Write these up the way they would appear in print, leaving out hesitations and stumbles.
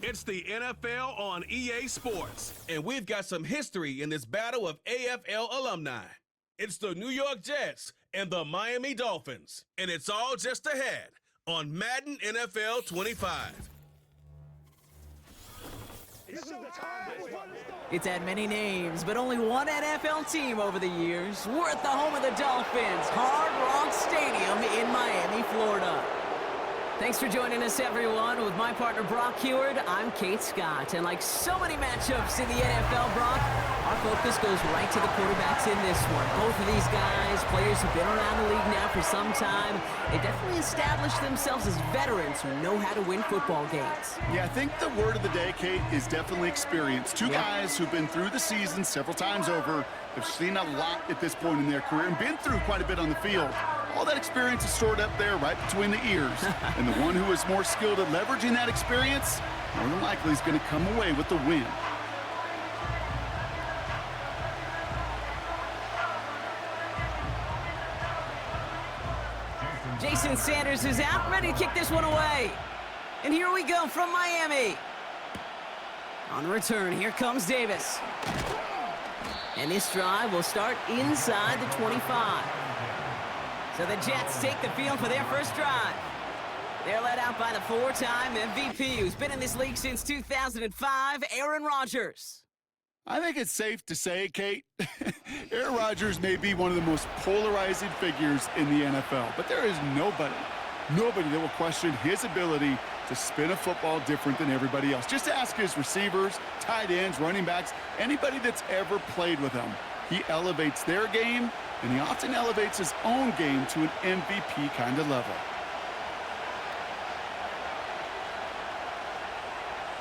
It's the NFL on EA Sports, and we've got some history in this battle of AFL alumni. It's the New York Jets and the Miami Dolphins, and it's all just ahead on Madden NFL 25. It's had many names, but only one NFL team over the years. We're at the home of the Dolphins, Hard Rock Stadium in Miami, Florida. Thanks for joining us, everyone. With my partner, Brock Heward, I'm Kate Scott. And like so many matchups in the NFL, Brock, our focus goes right to the quarterbacks in this one. Both of these guys, players who've been around the league now for some time, they definitely established themselves as veterans who know how to win football games. Yeah, I think the word of the day, Kate, is definitely experience. Two guys who've been through the season several times over, have seen a lot at this point in their career, and been through quite a bit on the field. All that experience is stored up there right between the ears. And the one who is more skilled at leveraging that experience, more than likely is going to come away with the win. Jason Sanders is out, ready to kick this one away. And here we go from Miami. On the return, here comes Davis. And this drive will start inside the 25. So the Jets take the field for their first drive. They're led out by the four-time MVP who's been in this league since 2005, Aaron Rodgers. I think it's safe to say, Kate, Aaron Rodgers may be one of the most polarizing figures in the NFL, but there is nobody that will question his ability to spin a football different than everybody else. Just ask his receivers, tight ends, running backs, anybody that's ever played with him. He elevates their game, and he often elevates his own game to an MVP kind of level.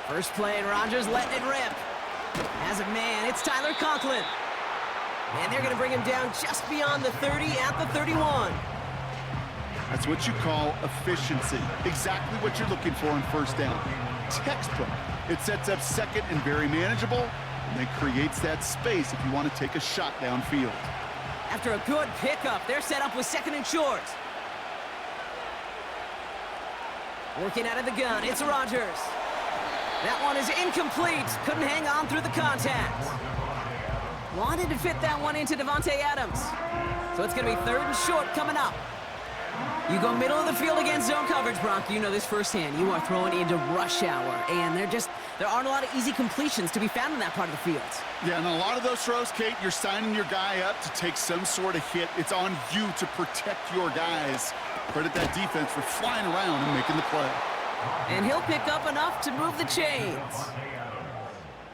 First play, and Rodgers letting it rip. As a man, it's Tyler Conklin. And they're going to bring him down just beyond the 30 at the 31. That's what you call efficiency. Exactly what you're looking for in first down. Textbook. It sets up second and very manageable, and then creates that space if you want to take a shot downfield. After a good pickup, they're set up with second and short. Working out of the gun, it's Rodgers. That one is incomplete. Couldn't hang on through the contact. Wanted to fit that one into Devontae Adams. So it's going to be third and short coming up. You go middle of the field against zone coverage, Brock. You know this firsthand. You are throwing into rush hour, and there aren't a lot of easy completions to be found in that part of the field. Yeah, and a lot of those throws, Kate, you're signing your guy up to take some sort of hit. It's on you to protect your guys. Credit that defense for flying around and making the play. And he'll pick up enough to move the chains.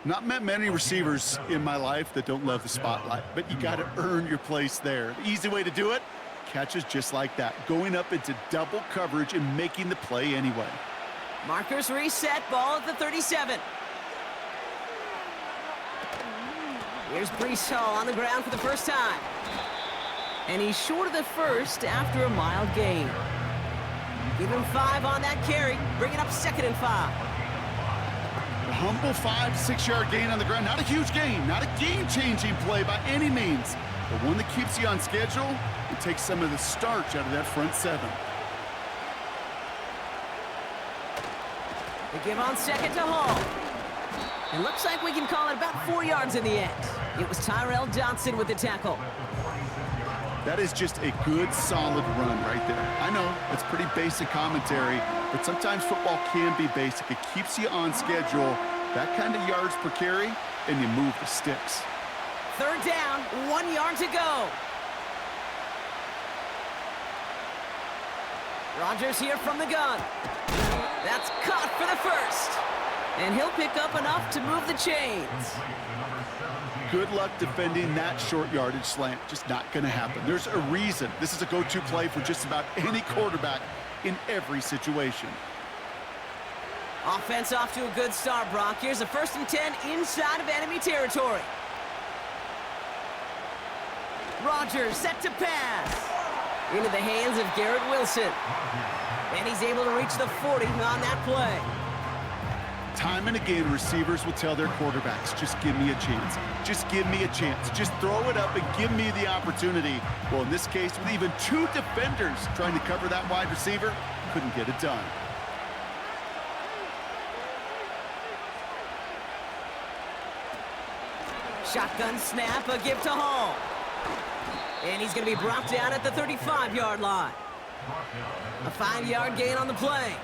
Not met many receivers in my life that don't love the spotlight, but you got to earn your place there. The easy way to do it, catches just like that, going up into double coverage and making the play anyway. Markers reset, ball at the 37. Here's Breece Hall on the ground for the first time. And he's short of the first after a mild gain. Give him 5 on that carry, bringing up second and 5. A humble 5 to 6 yard gain on the ground. Not a huge gain, not a game-changing play by any means, but one that keeps you on schedule and takes some of the starch out of that front 7. They give on second to Hall. It looks like we can call it about 4 yards in the end. It was Tyrell Johnson with the tackle. That is just a good, solid run right there. I know, it's pretty basic commentary, but sometimes football can be basic. It keeps you on schedule, that kind of yards per carry, and you move the sticks. Third down, 1 yard to go. Rodgers here from the gun. That's caught for the first. And he'll pick up enough to move the chains. Good luck defending that short yardage slant. Just not going to happen. There's a reason. This is a go-to play for just about any quarterback in every situation. Offense off to a good start, Brock. Here's a 1st and 10 inside of enemy territory. Rodgers set to pass. Into the hands of Garrett Wilson. And he's able to reach the 40 on that play. Time and again, receivers will tell their quarterbacks, just give me a chance. Just give me a chance. Just throw it up and give me the opportunity. Well, in this case, with even 2 defenders trying to cover that wide receiver, couldn't get it done. Shotgun snap, a give to Hall. And he's going to be brought down at the 35-yard line. A 5-yard gain on the play.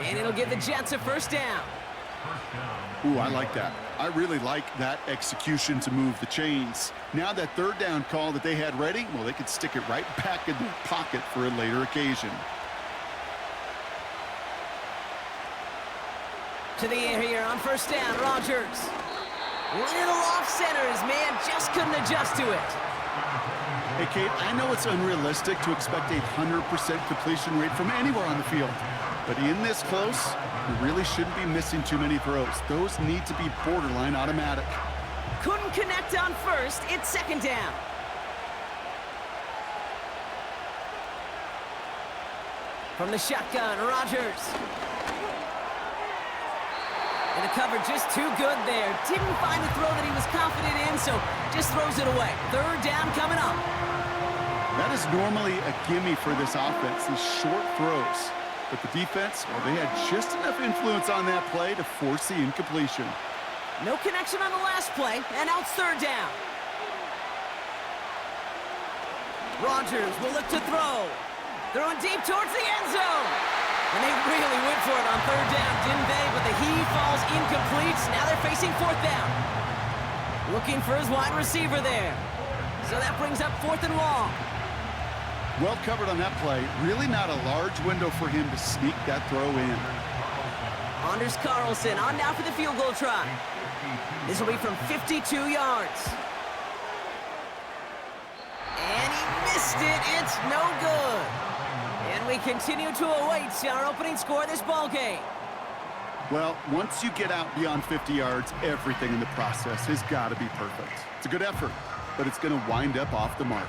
And it'll give the Jets a first down. Ooh, I like that. I really like that execution to move the chains. Now that third down call that they had ready, well, they could stick it right back in their pocket for a later occasion. To the air here on first down, Rodgers. Little off center, his man just couldn't adjust to it. Hey, Kate, I know it's unrealistic to expect a 100% completion rate from anywhere on the field. But in this close, you really shouldn't be missing too many throws. Those need to be borderline automatic. Couldn't connect on first. It's second down. From the shotgun, Rodgers. And the cover just too good there. Didn't find the throw that he was confident in, so just throws it away. Third down coming up. That is normally a gimme for this offense, these short throws. But the defense, well, they had just enough influence on that play to force the incompletion. No connection on the last play, and now it's third down. Rodgers will look to throw. Throwing deep towards the end zone. And they really went for it on third down, didn't they? But the heave falls incomplete. Now they're facing fourth down. Looking for his wide receiver there. So that brings up fourth and long. Well covered on that play. Really not a large window for him to sneak that throw in. Anders Carlson on now for the field goal try. This will be from 52 yards. And he missed it. It's no good. And we continue to await our opening score of this ball game. Well, once you get out beyond 50 yards, everything in the process has got to be perfect. It's a good effort, but it's going to wind up off the mark.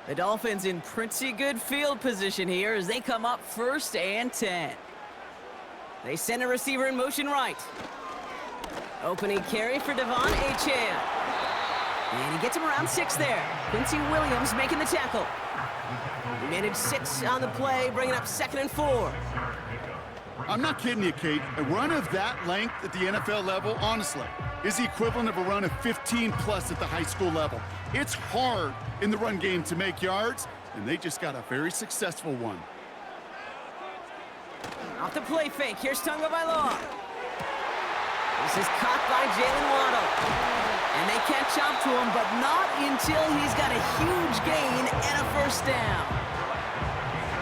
The Dolphins in pretty good field position here as they come up first and 10. They send a receiver in motion right. Opening carry for Devon Achane. And he gets him around 6 there. Quincy Williams making the tackle. He managed 6 on the play, bringing up 2nd and 4. I'm not kidding you, Kate. A run of that length at the NFL level, honestly, is the equivalent of a run of 15-plus at the high school level. It's hard in the run game to make yards, and they just got a very successful one. Off the play fake, here's Tagovailoa. This is caught by Jalen Waddle. And they catch up to him, but not until he's got a huge gain and a first down.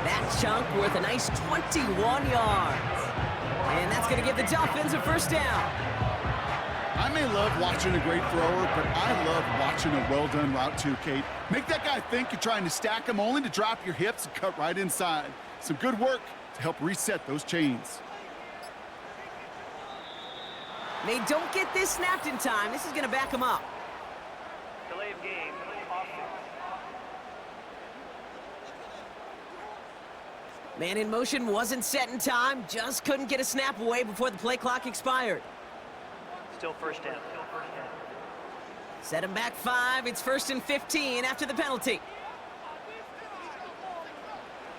That chunk worth a nice 21 yards. And that's going to give the Dolphins a first down. I may love watching a great thrower, but I love watching a well-done route too, Kate. Make that guy think you're trying to stack him only to drop your hips and cut right inside. Some good work to help reset those chains. They don't get this snapped in time. This is going to back them up. Delay of game, offense. Man in motion wasn't set in time. Just couldn't get a snap away before the play clock expired. Still first down. Set him back 5. It's 1st and 15 after the penalty.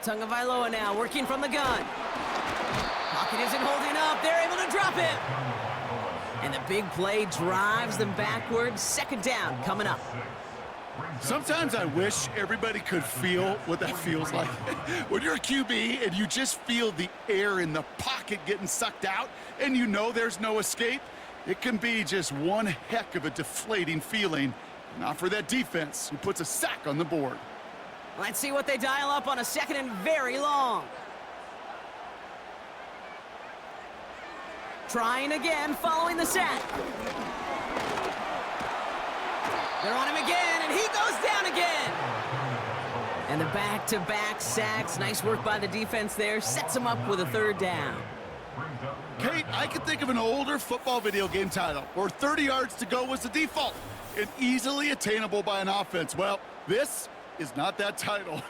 Tagovailoa now working from the gun. Pocket isn't holding up. They're able to drop it. And the big play drives them backwards. 2nd down coming up. Sometimes I wish everybody could feel what that feels like. When you're a QB and you just feel the air in the pocket getting sucked out and you know there's no escape, it can be just one heck of a deflating feeling. Not for that defense who puts a sack on the board. Let's see what they dial up on a 2nd and very long. Trying again following the sack. They're on him again, and he goes down again. And the back-to-back sacks. Nice work by the defense there. Sets him up with a 3rd down. Kate, I can think of an older football video game title where 30 yards to go was the default and easily attainable by an offense. Well, this is not that title,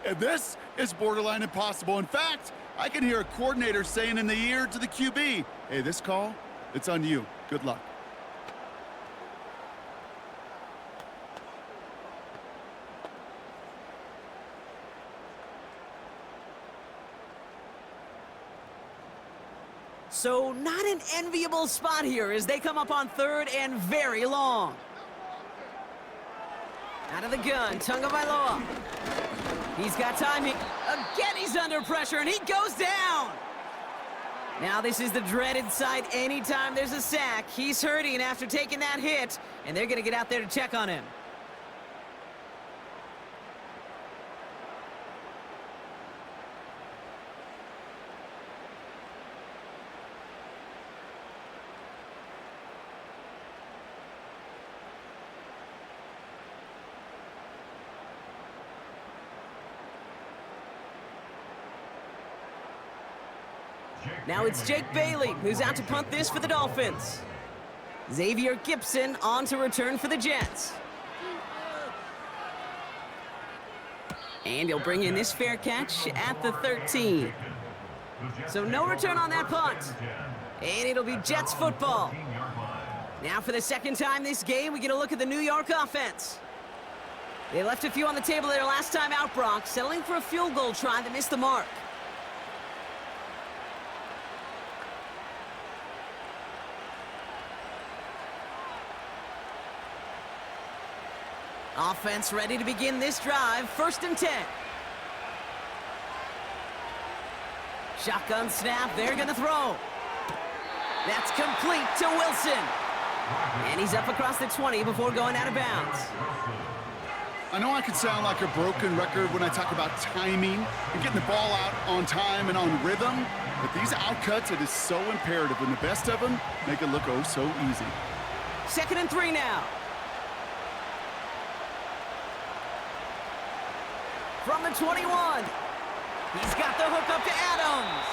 and this is borderline impossible. In fact, I can hear a coordinator saying in the ear to the QB, hey, this call It's on you. Good luck. So not an enviable spot here as they come up on third and very long. Out of the gun, Tagovailoa. He's got time. Again, he's under pressure, and he goes down. Now this is the dreaded sight anytime there's a sack. He's hurting after taking that hit, and they're going to get out there to check on him. Now it's Jake Bailey, who's out to punt this for the Dolphins. Xavier Gipson on to return for the Jets. And he'll bring in this fair catch at the 13. So no return on that punt. And it'll be Jets football. Now for the second time this game, we get a look at the New York offense. They left a few on the table their last time out, Brock, settling for a field goal try that missed the mark. Offense ready to begin this drive. 1st and 10. Shotgun snap. They're going to throw. That's complete to Wilson. And he's up across the 20 before going out of bounds. I know I can sound like a broken record when I talk about timing and getting the ball out on time and on rhythm, but these outcuts, it is so imperative, and the best of them make it look oh so easy. 2nd and 3 now. From the 21, he's got the hook up to Adams.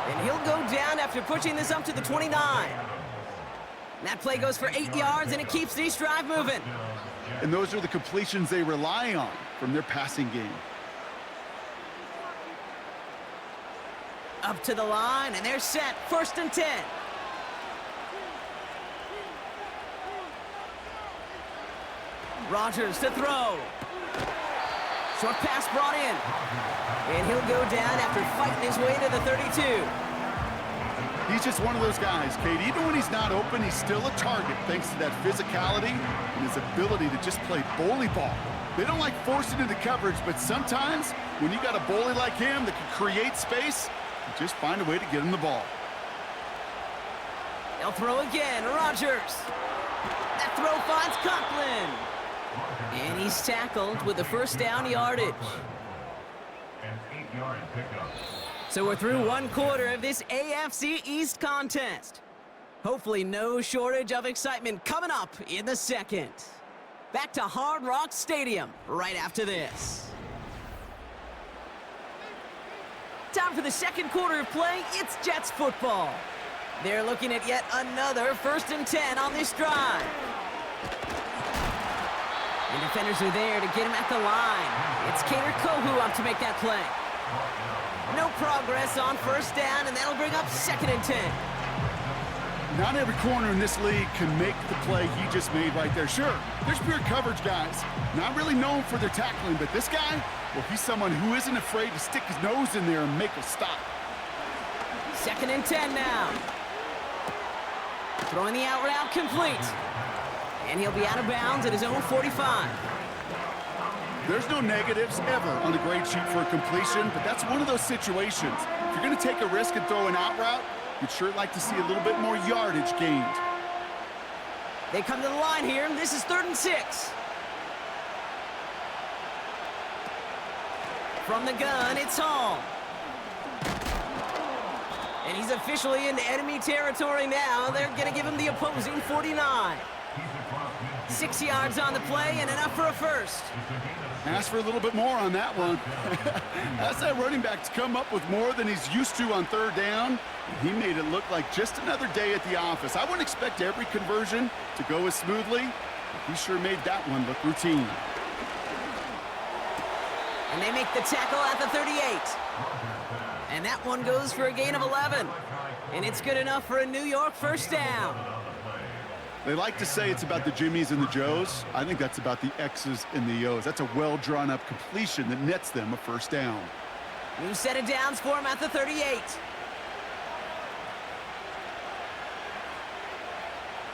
And he'll go down after pushing this up to the 29. That play goes for 8 yards, and it keeps this drive moving. And those are the completions they rely on from their passing game. Up to the line, and they're set. 1st and 10. Rodgers to throw. Short pass brought in. And he'll go down after fighting his way to the 32. He's just one of those guys, Kate. Even when he's not open, he's still a target thanks to that physicality and his ability to just play bully ball. They don't like forcing into coverage, but sometimes when you got a bully like him that can create space, you just find a way to get him the ball. They'll throw again. Rodgers. That throw finds Conklin. And he's tackled with the 1st down yardage. So we're through 1 quarter of this AFC East contest. Hopefully no shortage of excitement coming up in the 2nd. Back to Hard Rock Stadium right after this. Time for the 2nd quarter of play. It's Jets football. They're looking at yet another 1st and 10 on this drive. And defenders are there to get him at the line. It's Kader Kohu up to make that play. No progress on 1st down, and that'll bring up 2nd and 10. Not every corner in this league can make the play he just made right there. Sure, there's pure coverage guys, not really known for their tackling, but this guy, well, he's someone who isn't afraid to stick his nose in there and make a stop. 2nd and 10 now. Throwing the out route complete. And he'll be out of bounds at his own 45. There's no negatives ever on a grade sheet for a completion, but that's one of those situations. If you're going to take a risk and throw an out route, you'd sure like to see a little bit more yardage gained. They come to the line here, and this is 3rd and 6. From the gun, it's Hall. And he's officially in enemy territory now. They're going to give him the opposing 49. 6 yards on the play and enough for a 1st. Ask for a little bit more on that one. That's that running back to come up with more than he's used to on 3rd down. He made it look like just another day at the office. I wouldn't expect every conversion to go as smoothly, but he sure made that one look routine. And they make the tackle at the 38. And that one goes for a gain of 11. And it's good enough for a New York first down. They like to say it's about the Jimmies and the Joes. I think that's about the X's and the O's. That's a well-drawn-up completion that nets them a first down. New set of downs for him at the 38.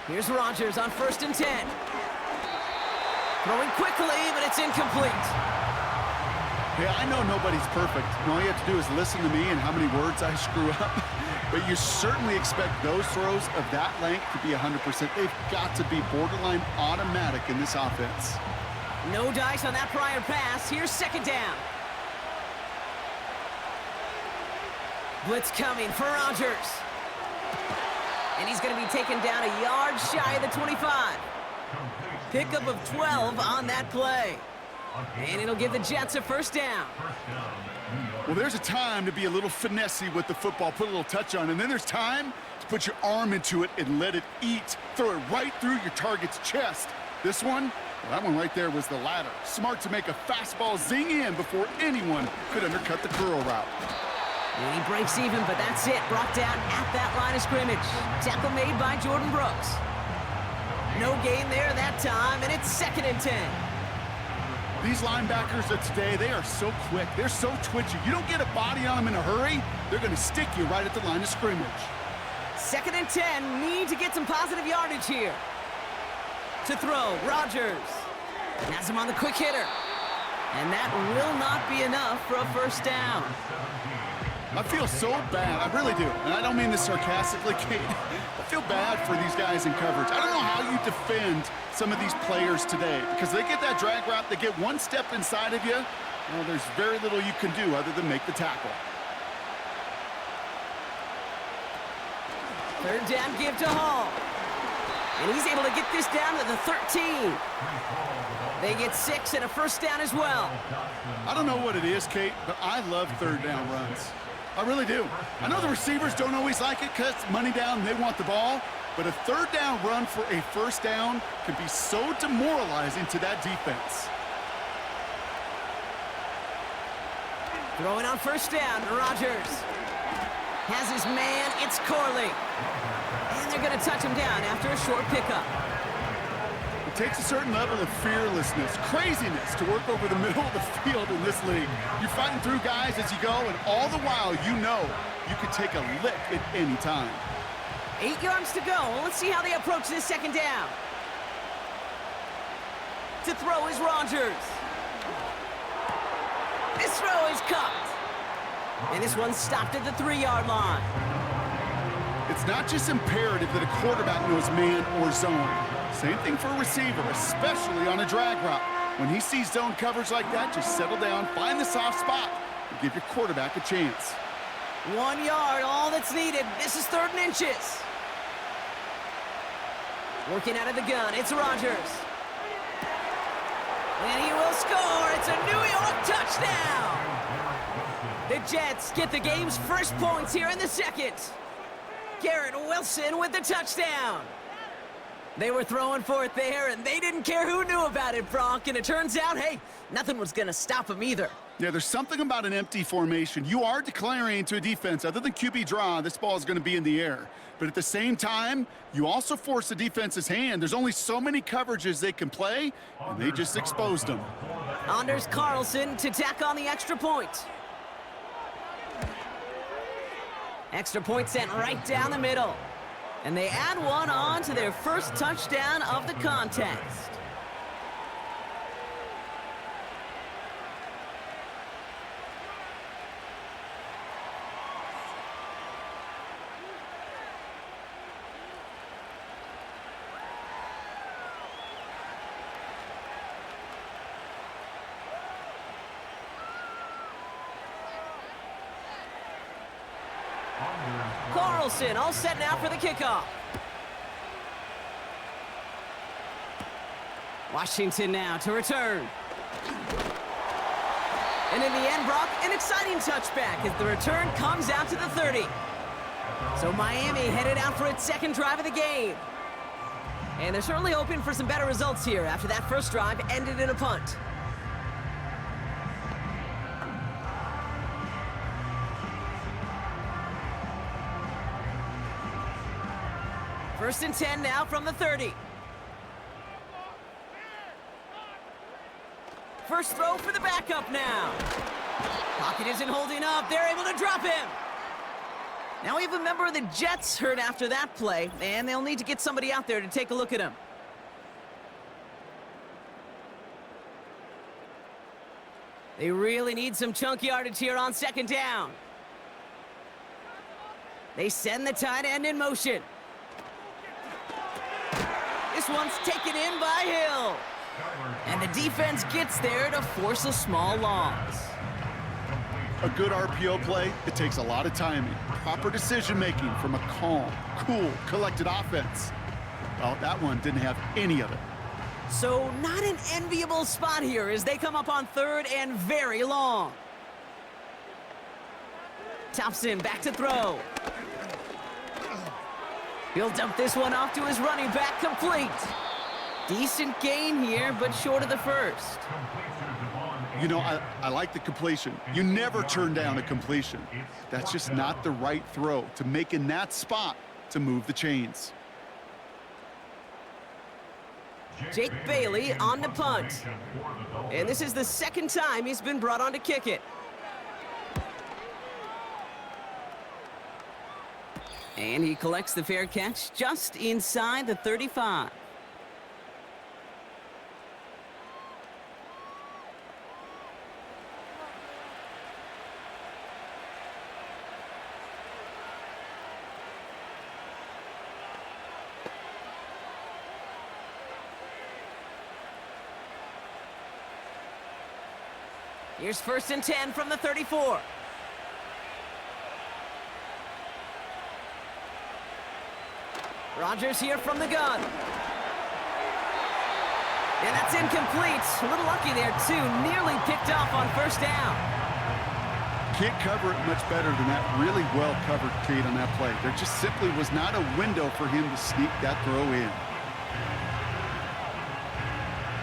Here's Rodgers on 1st and 10. Throwing quickly, but it's incomplete. Hey, I know nobody's perfect. All you have to do is listen to me and how many words I screw up. But you certainly expect those throws of that length to be 100%. They've got to be borderline automatic in this offense. No dice on that prior pass. Here's 2nd down. Blitz coming for Rodgers. And he's going to be taken down a yard shy of the 25. Pickup of 12 on that play. And it'll give the Jets a first down. Well, there's a time to be a little finessey with the football, put a little touch on, and then there's time to put your arm into it and let it eat. Throw it right through your target's chest. This one, well, that one right there was the latter. Smart to make a fastball zing in before anyone could undercut the curl route. And he breaks even, but that's it. Brought down at that line of scrimmage. Tackle made by Jordan Brooks. No gain there that time, and it's 2nd and 10. These linebackers of today, they are so quick. They're so twitchy. You don't get a body on them in a hurry, they're going to stick you right at the line of scrimmage. 2nd and 10. Need to get some positive yardage here. To throw, Rodgers. Has him on the quick hitter. And that will not be enough for a first down. I feel so bad. I really do. And I don't mean this sarcastically, Kate. I feel bad for these guys in coverage. I don't know how you defend some of these players today because they get that drag route, they get one step inside of you. Well, there's very little you can do other than make the tackle. 3rd down give to Hall. And he's able to get this down to the 13. They get 6 and a first down as well. I don't know what it is, Kate, but I love 3rd down runs. I really do. I know the receivers don't always like it because money down, they want the ball. But a 3rd down run for a first down can be so demoralizing to that defense. Throwing on 1st down, Rodgers. Has his man, it's Corley. And they're going to touch him down after a short pickup. It takes a certain level of fearlessness, craziness to work over the middle of the field in this league. You're fighting through guys as you go, and all the while you know you could take a lick at any time. 8 yards to go. Let's see how they approach this 2nd down. To throw is Rodgers. This throw is caught. And this one's stopped at the 3-yard line. It's not just imperative that a quarterback knows man or zone. Same thing for a receiver, especially on a drag route. When he sees zone coverage like that, just settle down, find the soft spot, and give your quarterback a chance. 1 yard, all that's needed. This is 3rd and inches. Working out of the gun, it's Rodgers. And he will score. It's a New York touchdown. The Jets get the game's first points here in the 2nd. Garrett Wilson with the touchdown. They were throwing for it there, and they didn't care who knew about it, Brock. And it turns out, hey, nothing was going to stop them either. Yeah, there's something about an empty formation. You are declaring to a defense, other than QB draw, this ball is going to be in the air. But at the same time, you also force the defense's hand. There's only so many coverages they can play, and they just exposed them. Anders Carlson to tack on the extra point. Extra point sent right down the middle. And they add one on to their first touchdown of the contest. Carlson all set now for the kickoff. Washington now to return. And in the end, Brock, an exciting touchback as the return comes out to the 30. So Miami headed out for its 2nd drive of the game. And they're certainly hoping for some better results here after that first drive ended in a punt. First and 10 now from the 30. First throw for the backup now. Pocket isn't holding up. They're able to drop him. Now we have a member of the Jets hurt after that play, and they'll need to get somebody out there to take a look at him. They really need some chunk yardage here on second down. They send the tight end in motion. This one's taken in by Hill. And the defense gets there to force a small loss. A good RPO play, it takes a lot of timing, proper decision-making from a calm, cool, collected offense. Well, that one didn't have any of it. So not an enviable spot here as they come up on third and very long. Thompson back to throw. He'll dump this one off to his running back, complete. Decent gain here, but short of the first. You know, I like the completion. You never turn down a completion. That's just not the right throw to make in that spot to move the chains. Jake Bailey on the punt. And this is the second time he's been brought on to kick it. And he collects the fair catch just inside the 35. Here's first and 10 from the 34. Rodgers here from the gun. And that's incomplete. A little lucky there, too. Nearly picked off on first down. Can't cover it much better than that. Really well covered, Kate, on that play. There just simply was not a window for him to sneak that throw in.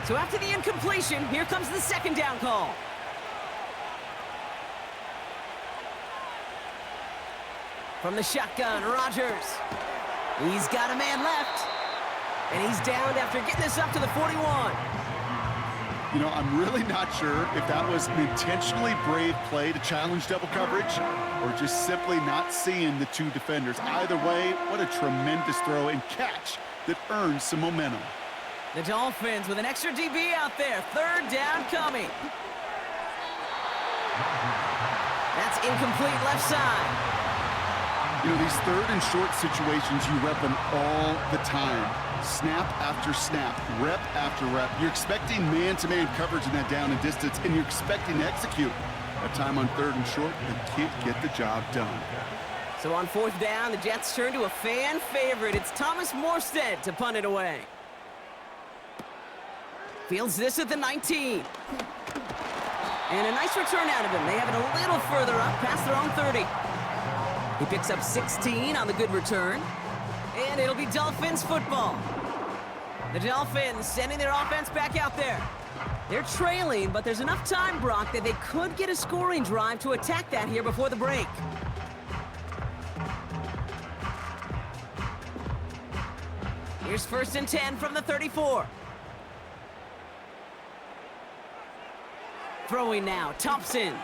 So after the incompletion, here comes the second down call. From the shotgun, Rodgers. He's got a man left. And he's downed after getting this up to the 41. You know, I'm really not sure if that was an intentionally brave play to challenge double coverage or just simply not seeing the two defenders. Either way, what a tremendous throw and catch that earns some momentum. The Dolphins with an extra DB out there. Third down coming. That's incomplete left side. You know, these third and short situations, you rep them all the time. Snap after snap, rep after rep. You're expecting man-to-man coverage in that down and distance, and you're expecting to execute. That time on third and short, they can't get the job done. So on fourth down, the Jets turn to a fan favorite. It's Thomas Morstead to punt it away. Fields this at the 19. And a nice return out of him. They have it a little further up past their own 30. He picks up 16 on the good return. And it'll be Dolphins football. The Dolphins sending their offense back out there. They're trailing, but there's enough time, Brock, that they could get a scoring drive to attack that here before the break. Here's first and 10 from the 34. Throwing now, Thompson.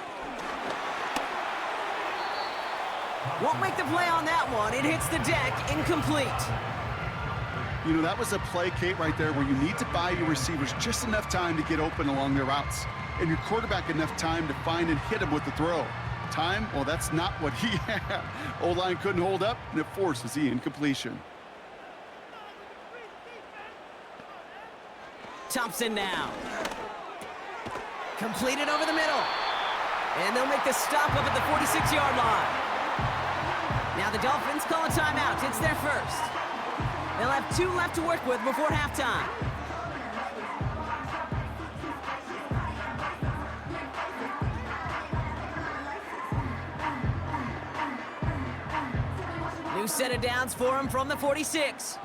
Won't make the play on that one. It hits the deck, incomplete. You know, that was a play, Kate, right there where you need to buy your receivers just enough time to get open along their routes. And your quarterback enough time to find and hit him with the throw. Time, well, that's not what he had. O-line couldn't hold up, and it forces the incompletion. Thompson now. Completed over the middle. And they'll make the stop up at the 46-yard line. Now the Dolphins call a timeout. It's their first. They'll have 2 left to work with before halftime. New set of downs for him from the 46.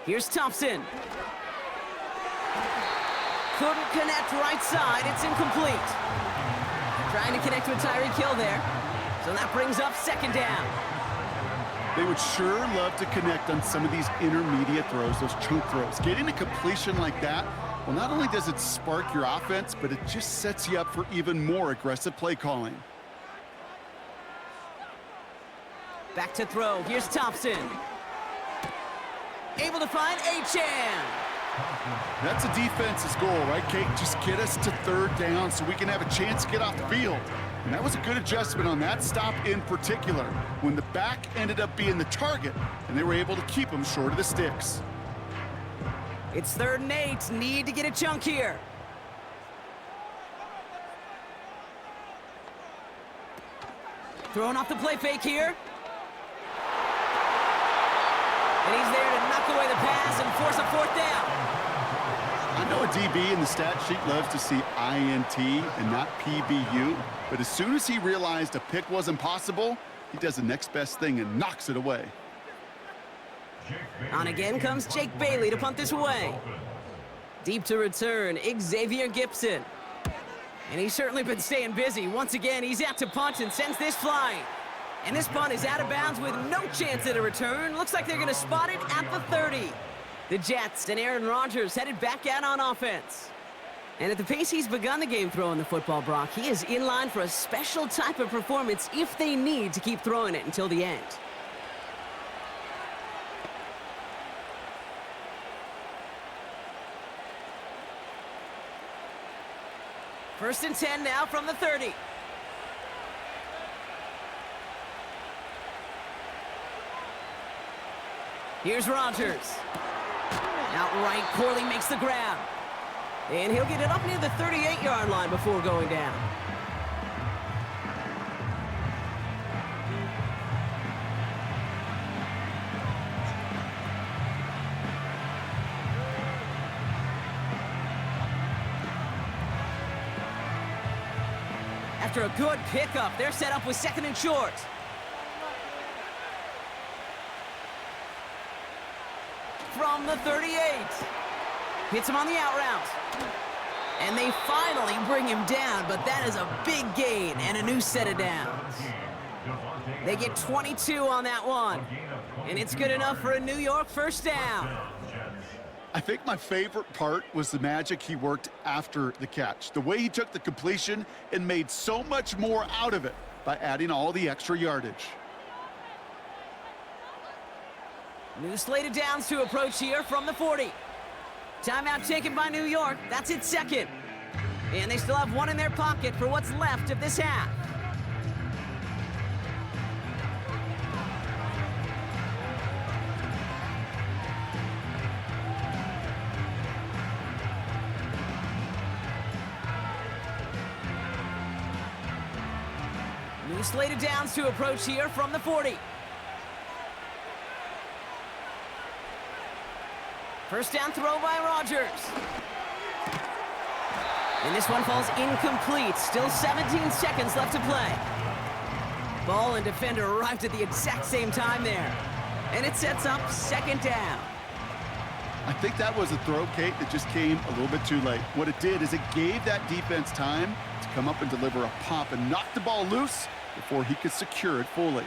Here's Thompson. Couldn't connect right side. It's incomplete. Trying to connect with Tyreek Hill there. So that brings up second down. They would sure love to connect on some of these intermediate throws, those chunk throws. Getting a completion like that, well, not only does it spark your offense, but it just sets you up for even more aggressive play calling. Back to throw. Here's Thompson. Able to find Achane. That's a defense's goal, right, Kate? Just get us to third down so we can have a chance to get off the field. And that was a good adjustment on that stop in particular, when the back ended up being the target, and they were able to keep him short of the sticks. It's 3rd and 8. Need to get a chunk here. Throwing off the play fake here. And he's there to knock away the pass and force a 4th down. I know a DB in the stat sheet loves to see INT and not PBU, but as soon as he realized a pick wasn't possible, he does the next best thing and knocks it away. On again comes Jake Bailey to punt this away. Deep to return, Xavier Gibson. And he's certainly been staying busy. Once again, he's out to punt and sends this flying. And this punt is out of bounds with no chance at a return. Looks like they're going to spot it at the 30. The Jets and Aaron Rodgers headed back out on offense. And at the pace he's begun the game throwing the football, Brock, he is in line for a special type of performance if they need to keep throwing it until the end. First and 10 now from the 30. Here's Rodgers. Outright, Corley makes the grab. And he'll get it up near the 38-yard line before going down. After a good pickup, they're set up with 2nd and short. From the 38. Hits him on the out route. And they finally bring him down, but that is a big gain and a new set of downs. They get 22 on that one. And it's good enough for a New York first down. I think my favorite part was the magic he worked after the catch. The way he took the completion and made so much more out of it by adding all the extra yardage. New slate of downs to approach here from the 40. Timeout taken by New York. That's its 2nd. And they still have one in their pocket for what's left of this half. New slate of downs to approach here from the 40. First down throw by Rodgers. And this one falls incomplete. Still 17 seconds left to play. Ball and defender arrived at the exact same time there. And it sets up 2nd down. I think that was a throw, Kate, that just came a little bit too late. What it did is it gave that defense time to come up and deliver a pop and knock the ball loose before he could secure it fully.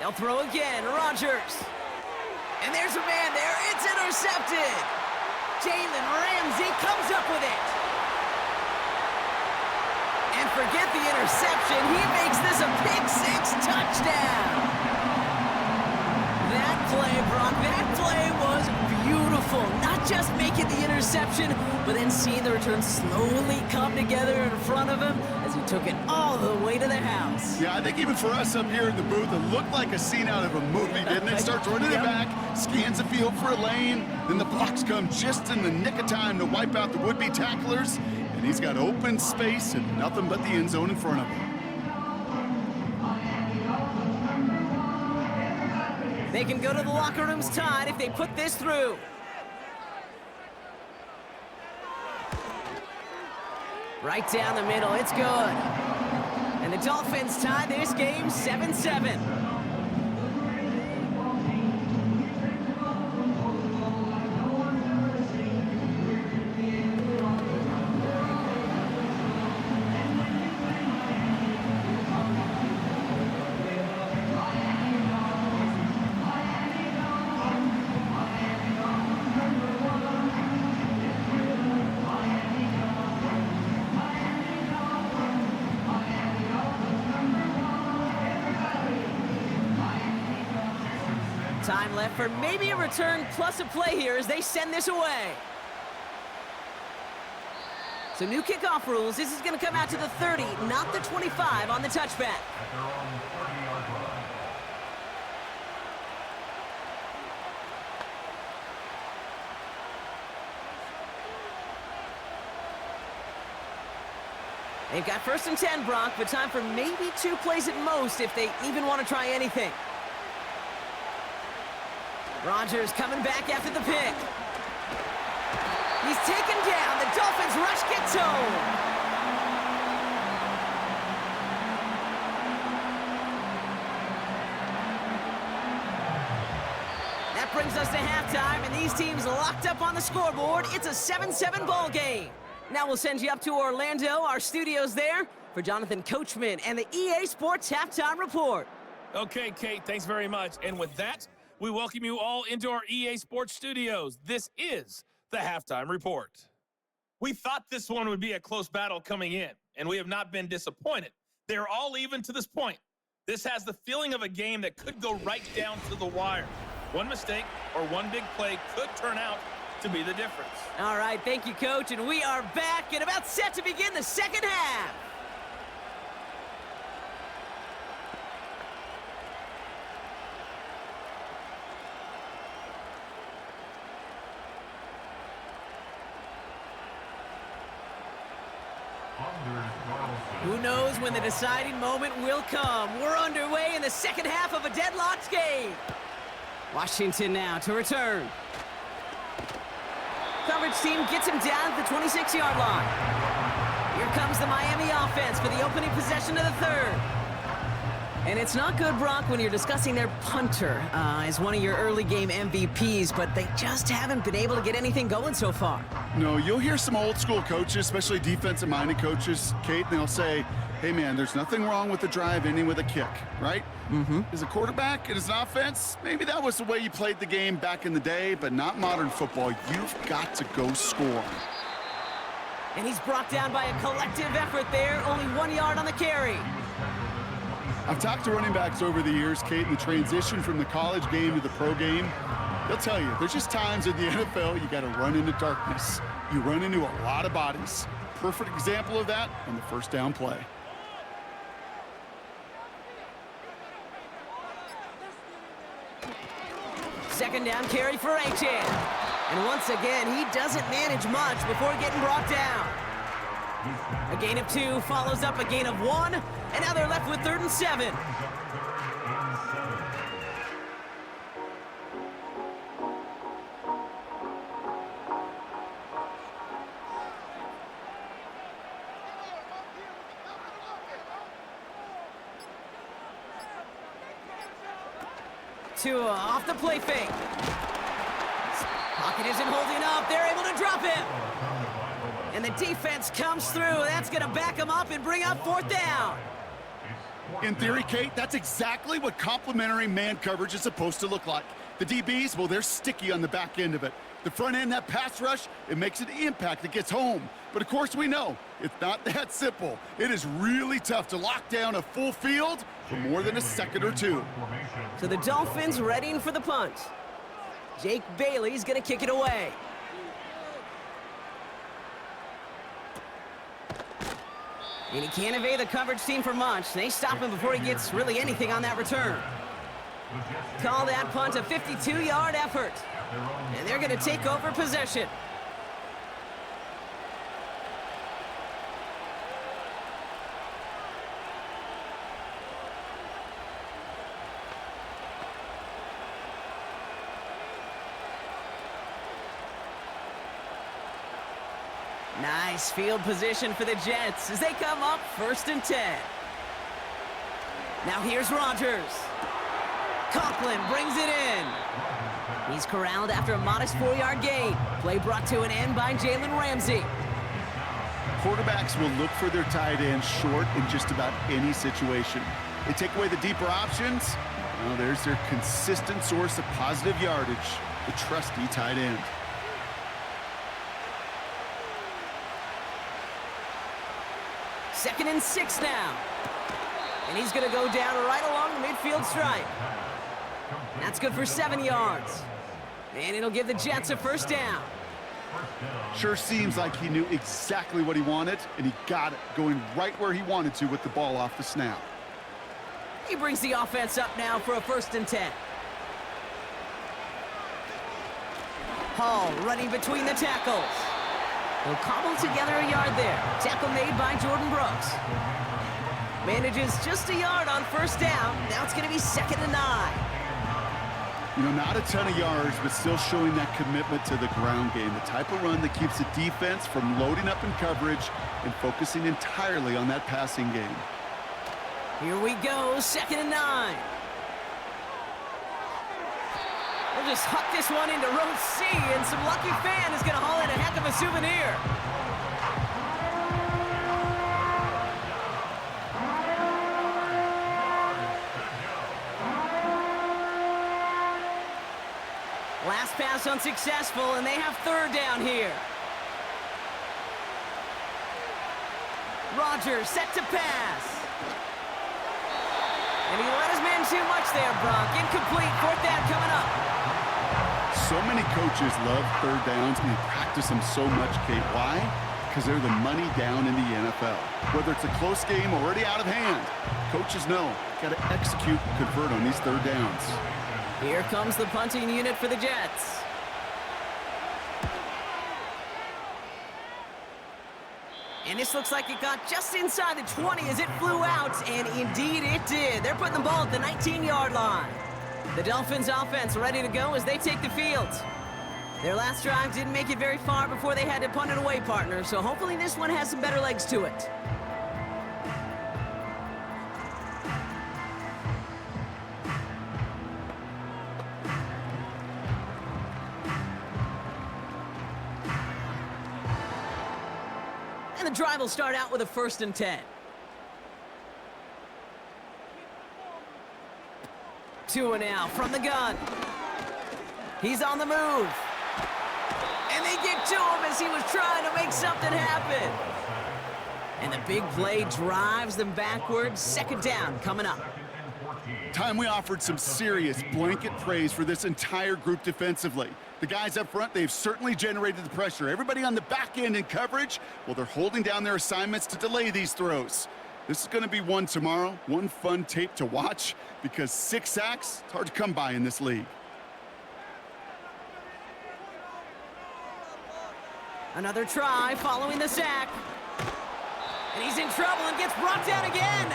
They'll throw again. Rodgers. And there's a man there. It's intercepted. Jalen Ramsey comes up with it. And forget the interception. He makes this a pick-6 touchdown. That play, Brock, that play was beautiful. Not just making the interception, but then seeing the return slowly come together in front of him as he took it all the way to the house. Yeah, I think even for us up here in the booth, it looked like a scene out of a movie, didn't it? Starts running it back, scans the field for a lane, then the blocks come just in the nick of time to wipe out the would-be tacklers, and he's got open space and nothing but the end zone in front of him. They can go to the locker rooms tied if they put this through. Right down the middle, it's good. And the Dolphins tie this game 7-7. left for maybe a return plus a play here as they send this away. So new kickoff rules. This is going to come out to the 30, not the 25 on the touchback. They've got 1st and 10, Brock, but time for maybe 2 plays at most if they even want to try anything. Rodgers coming back after the pick. He's taken down. The Dolphins rush gets home. That brings us to halftime, and these teams locked up on the scoreboard. It's a 7-7 ball game. Now we'll send you up to Orlando, our studios there, for Jonathan Coachman and the EA Sports Halftime Report. Okay, Kate, thanks very much. And with that, we welcome you all into our EA Sports studios. This is the Halftime Report. We thought this one would be a close battle coming in, and we have not been disappointed. They're all even to this point. This has the feeling of a game that could go right down to the wire. One mistake or one big play could turn out to be the difference. All right, thank you, Coach, and we are back and about set to begin the second half. Who knows when the deciding moment will come? We're underway in the second half of a deadlocked game. Washington now to return. Coverage team gets him down at the 26-yard line. Here comes the Miami offense for the opening possession of the third. And it's not good, Brock, when you're discussing their punter as one of your early game MVPs, but they just haven't been able to get anything going so far. No, you'll hear some old school coaches, especially defensive-minded coaches, Kate, and they'll say, hey, man, there's nothing wrong with the drive ending with a kick, right? As a quarterback and as an offense, maybe that was the way you played the game back in the day, but not modern football. You've got to go score. And he's brought down by a collective effort there, only 1 yard on the carry. I've talked to running backs over the years, Kate, and the transition from the college game to the pro game. They'll tell you, there's just times in the NFL you got to run into darkness. You run into a lot of bodies. Perfect example of that on the first down play. Second down carry for Achane. And once again, he doesn't manage much before getting brought down. A gain of 2 follows up a gain of 1, and now they're left with 3rd and 7. Tua off the play fake. Pocket isn't holding up. They're able to drop him. And the defense comes through. That's going to back him up and bring up 4th down. In theory, Kate, that's exactly what complementary man coverage is supposed to look like. The DBs, well, they're sticky on the back end of it. The front end, that pass rush, it makes an impact that gets home. But of course we know, it's not that simple. It is really tough to lock down a full field for more than a second or two. So the Dolphins readying for the punt. Jake Bailey's going to kick it away. And he can't evade the coverage team for much. They stop him before he gets really anything on that return. Call that punt a 52-yard effort. And they're going to take over possession. Nice field position for the Jets as they come up 1st and 10. Now here's Rodgers. Conklin brings it in. He's corralled after a modest 4-yard gain. Play brought to an end by Jalen Ramsey. Quarterbacks will look for their tight end short in just about any situation. They take away the deeper options. Well, there's their consistent source of positive yardage, the trusty tight end. Second and 6 now. And he's going to go down right along the midfield stripe. That's good for 7 yards. And it'll give the Jets a first down. Sure seems like he knew exactly what he wanted, and he got it, going right where he wanted to with the ball off the snap. He brings the offense up now for a 1st and 10. Hall running between the tackles. He'll cobble together a yard there. Tackle made by Jordan Brooks. Manages just a yard on 1st down. Now it's going to be 2nd and 9. You know, not a ton of yards, but still showing that commitment to the ground game. The type of run that keeps the defense from loading up in coverage and focusing entirely on that passing game. Here we go, 2nd and 9. We'll just huck this one into row C, and some lucky fan is going to haul in a heck of a souvenir. Last pass unsuccessful, and they have 3rd down here. Rodgers set to pass. And he let his man too much there, Brock. Incomplete, 4th down coming up. So many coaches love 3rd downs, and they practice them so much, Kate. Why? Because they're the money down in the NFL. Whether it's a close game already out of hand, coaches know, got to execute and convert on these 3rd downs. Here comes the punting unit for the Jets. And this looks like it got just inside the 20 as it flew out, and indeed it did. They're putting the ball at the 19-yard line. The Dolphins offense ready to go as they take the field. Their last drive didn't make it very far before they had to punt it away, partner, so hopefully this one has some better legs to it. And the drive will start out with a 1st and 10. Tua now from the gun. He's on the move. And they get to him as he was trying to make something happen. And the big play drives them backwards. 2nd down coming up. Time we offered some serious blanket praise for this entire group defensively. The guys up front, they've certainly generated the pressure. Everybody on the back end in coverage, well, they're holding down their assignments to delay these throws. This is going to be one tomorrow, one fun tape to watch, because 6 sacks, it's hard to come by in this league. Another try following the sack. And he's in trouble and gets brought down again.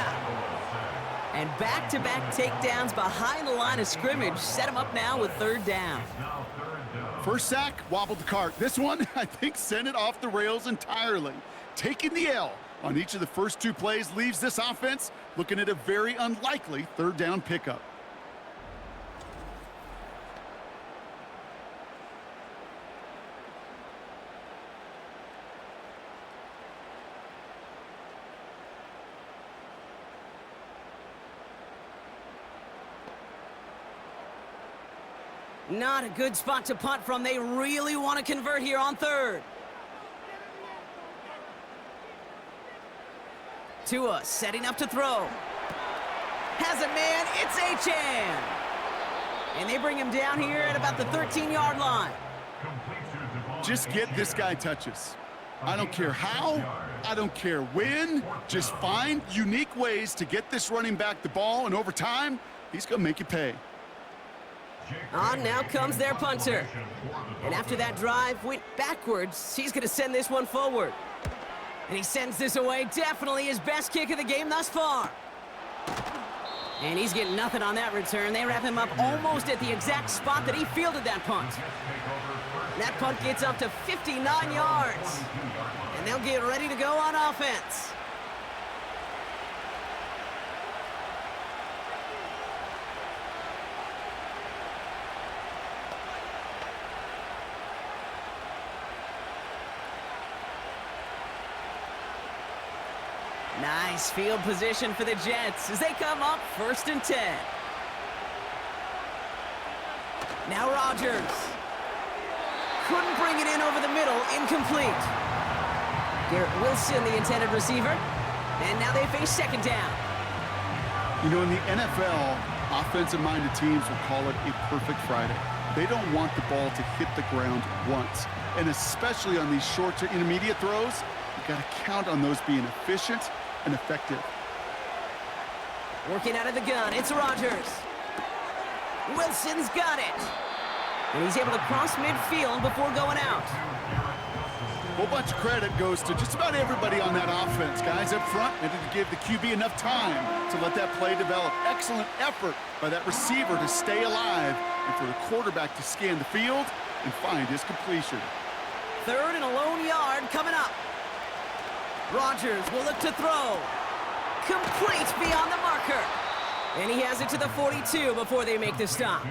And back-to-back takedowns behind the line of scrimmage set him up now with 3rd down. First sack, wobbled the cart. This one, I think, sent it off the rails entirely. Taking the L on each of the first 2 plays leaves this offense looking at a very unlikely 3rd down pickup. Not a good spot to punt from. They really want to convert here on 3rd. Tua setting up to throw. Has a man. It's Achan. And they bring him down here at about the 13-yard line. Just get this guy touches. I don't care how, I don't care when. Just find unique ways to get this running back the ball, and over time, he's going to make you pay. On now comes their punter. And after that drive went backwards, he's going to send this one forward. And he sends this away. Definitely his best kick of the game thus far. And he's getting nothing on that return. They wrap him up almost at the exact spot that he fielded that punt. And that punt gets up to 59 yards. And they'll get ready to go on offense. Nice field position for the Jets as they come up 1st and 10. Now Rodgers. Couldn't bring it in over the middle. Incomplete. Garrett Wilson, the intended receiver. And now they face 2nd down. You know, in the NFL, Offensive-minded teams will call it a perfect Friday. They don't want the ball to hit the ground once. And especially on these short to intermediate throws, you got to count on those being efficient and effective. Working out of the gun, it's Rodgers. Wilson's got it. And he's able to cross midfield before going out. A whole bunch of credit goes to just about everybody on that offense. Guys up front needed to give the QB enough time to let that play develop. Excellent effort by that receiver to stay alive and for the quarterback to scan the field and find his completion. 3rd and a lone yard coming up. Rodgers will look to throw. Complete beyond the marker. And he has it to the 42 before they make the stop.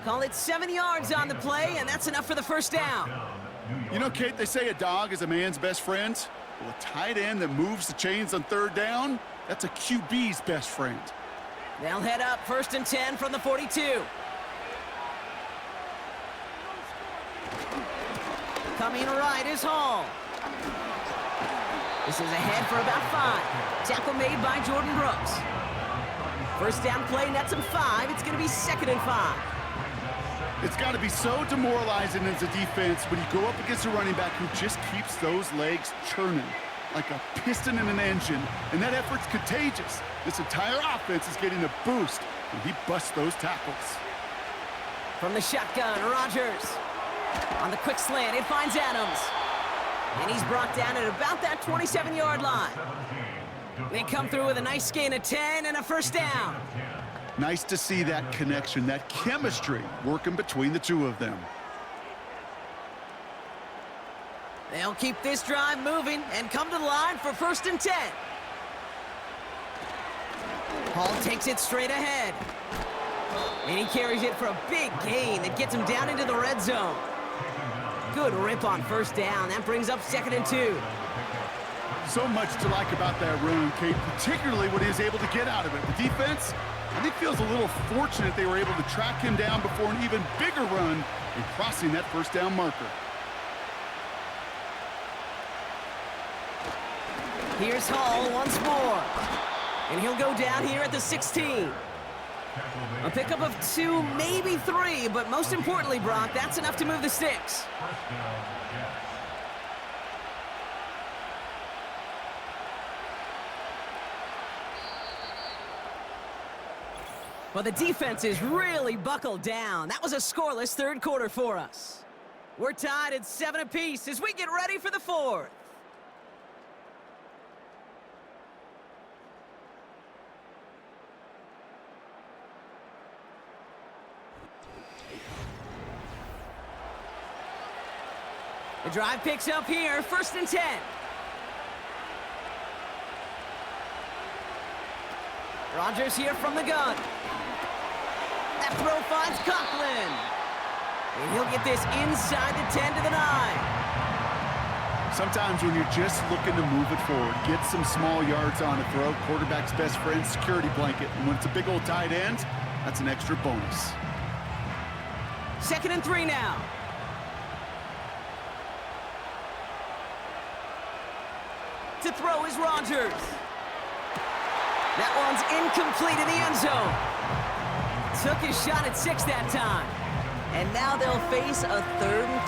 Call it 7 yards on the play, and that's enough for the first down. You know, Kate, they say a dog is a man's best friend. Well, a tight end that moves the chains on 3rd down, that's a QB's best friend. They'll head up 1st and 10 from the 42. Coming right is Hall. This is ahead for about 5. Tackle made by Jordan Brooks. First down play, nets him 5. It's going to be 2nd and 5. It's got to be so demoralizing as a defense when you go up against a running back who just keeps those legs churning like a piston in an engine, and that effort's contagious. This entire offense is getting a boost when he busts those tackles. From the shotgun, Rodgers. On the quick slant, it finds Adams. And he's brought down at about that 27-yard line. They come through with a nice gain of 10 and a first down. Nice to see that connection, that chemistry working between the two of them. They'll keep this drive moving and come to the line for 1st and 10. Hall takes it straight ahead. And he carries it for a big gain that gets him down into the red zone. Good rip on first down. That brings up 2nd and 2. So much to like about that run, Kate, particularly what he was able to get out of it. The defense, I think, feels a little fortunate they were able to track him down before an even bigger run in crossing that first down marker. Here's Hall once more. And he'll go down here at the 16. A pickup of 2, maybe 3, but most importantly, Brock, that's enough to move the sticks. Well, the defense is really buckled down. That was a scoreless 3rd quarter for us. We're tied at 7 apiece as we get ready for the 4th. The drive picks up here, 1st and 10. Rodgers here from the gun. That throw finds Coughlin. And he'll get this inside the 10 to the 9. Sometimes when you're just looking to move it forward, get some small yards on a throw, quarterback's best friend, security blanket. And when it's a big old tight end, that's an extra bonus. 2nd and 3 now. To throw is Rodgers. That one's incomplete in the end zone. Took his shot at 6 that time. And now they'll face a 3rd and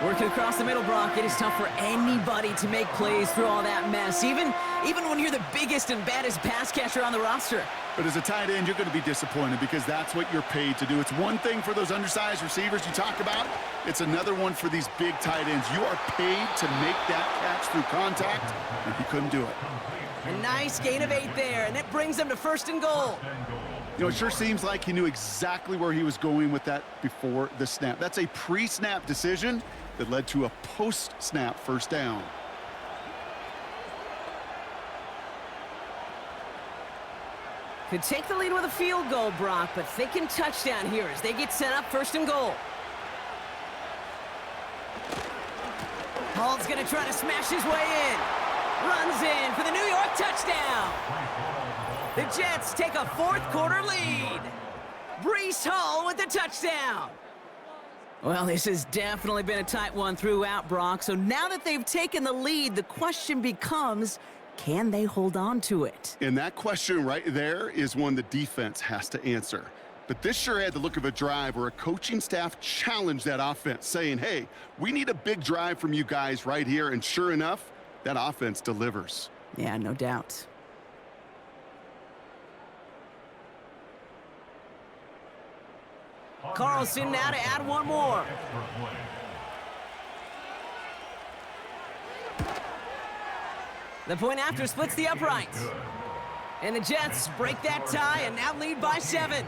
3. Working across the middle, Brock, it is tough for anybody to make plays through all that mess, even when you're the biggest and baddest pass catcher on the roster. But as a tight end, you're going to be disappointed because that's what you're paid to do. It's one thing for those undersized receivers you talk about. It's another one for these big tight ends. You are paid to make that catch through contact, and he couldn't do it. A nice gain of 8 there, and it brings them to 1st and goal. You know, it sure seems like he knew exactly where he was going with that before the snap. That's a pre-snap decision that led to a post-snap first down. Could take the lead with a field goal, Brock, but thinking touchdown here as they get set up 1st and goal. Hall's going to try to smash his way in. Runs in for the New York touchdown. The Jets take a 4th quarter lead. Breece Hall with the touchdown. Well, this has definitely been a tight one throughout, Brock. So now that they've taken the lead, the question becomes, can they hold on to it? And that question right there is one the defense has to answer. But this sure had the look of a drive where a coaching staff challenged that offense, saying, hey, we need a big drive from you guys right here. And sure enough, that offense delivers. Yeah, no doubt. Carlson now to add one more. The point after splits the uprights. And the Jets break that tie and now lead by 7.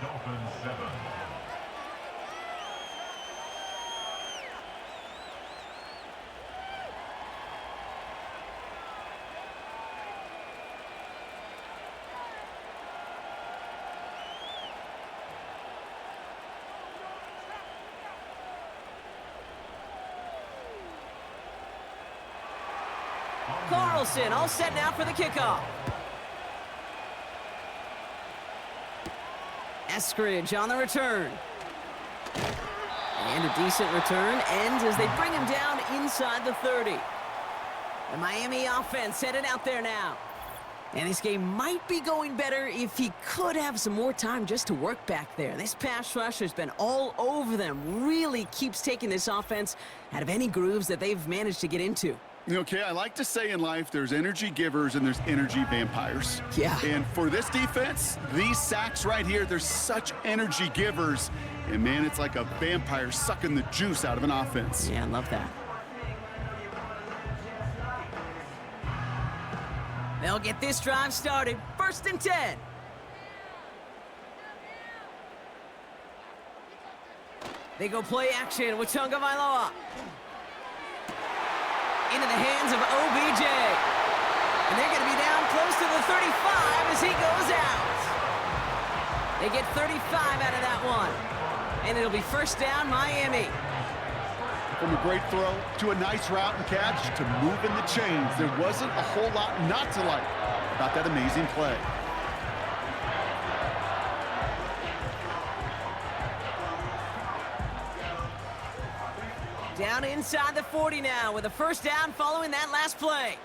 Dolphins 7. Carlson all set now for the kickoff. Eskridge on the return. And a decent return ends as they bring him down inside the 30. The Miami offense headed out there now. And this game might be going better if he could have some more time just to work back there. This pass rush has been all over them. Really keeps taking this offense out of any grooves that they've managed to get into. Okay, I like to say in life there's energy givers and there's energy vampires. Yeah. And for this defense, these sacks right here, they're such energy givers. And, man, it's like a vampire sucking the juice out of an offense. Yeah, I love that. They'll get this drive started. 1st and 10. They go play action with Tagovailoa. Into the hands of OBJ. And they're going to be down close to the 35 as he goes out. They get 35 out of that one. And it'll be 1st down, Miami. From a great throw to a nice route and catch to moving the chains. There wasn't a whole lot not to like about that amazing play. Down inside the 40 now with a 1st down following that last play.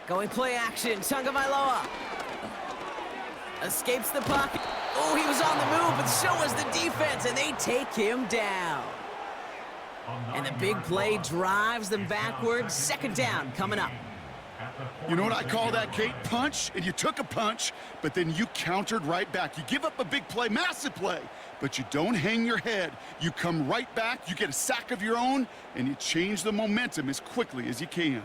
Going play action, Tagovailoa. Escapes the pocket. Oh, he was on the move, but so was the defense, and they take him down. And the big play drives them backwards. 2nd down coming up. You know what I call that, Kate? Punch, and you took a punch, but then you countered right back. You give up a big play, massive play, but you don't hang your head. You come right back, you get a sack of your own, and you change the momentum as quickly as you can.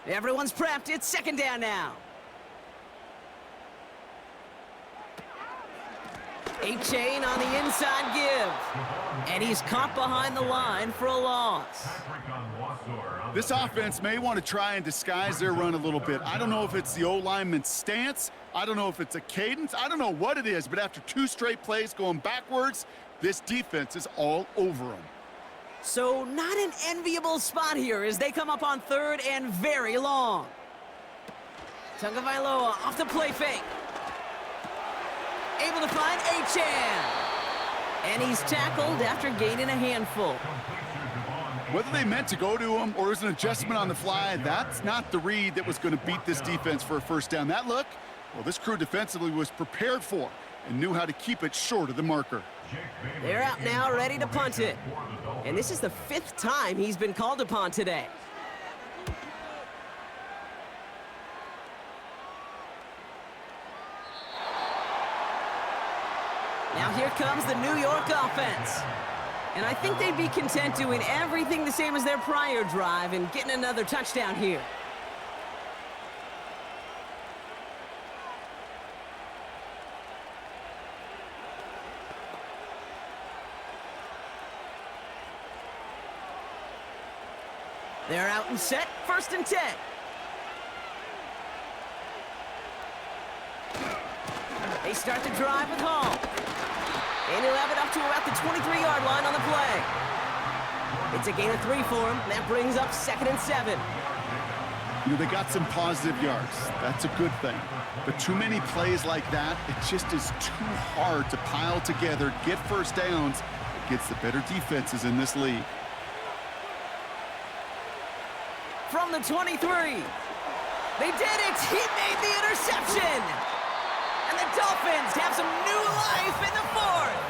Everyone's prepped. It's 2nd down now. A-Chain on the inside give. And he's caught behind the line for a loss. This offense may want to try and disguise their run a little bit. I don't know if it's the O-lineman's stance. I don't know if it's a cadence. I don't know what it is, but after 2 straight plays going backwards, this defense is all over them. So not an enviable spot here as they come up on 3rd and very long. Tagovailoa off the play fake. Able to find A-Chan. And he's tackled after gaining a handful. Whether they meant to go to him or it was an adjustment on the fly, that's not the read that was going to beat this defense for a 1st down. That look, well, this crew defensively was prepared for and knew how to keep it short of the marker. They're out now, ready to punt it. And this is the 5th time he's been called upon today. Now here comes the New York offense. And I think they'd be content doing everything the same as their prior drive and getting another touchdown here. They're out and set, 1st and 10. They start the drive with Hall. And he'll have it up to about the 23-yard line on the play. It's a gain of 3 for him, and that brings up 2nd and 7. You know, they got some positive yards. That's a good thing. But too many plays like that, it just is too hard to pile together, get 1st downs, against the better defenses in this league. From the 23. They did it! He made the interception! And the Dolphins have some new life in the fourth!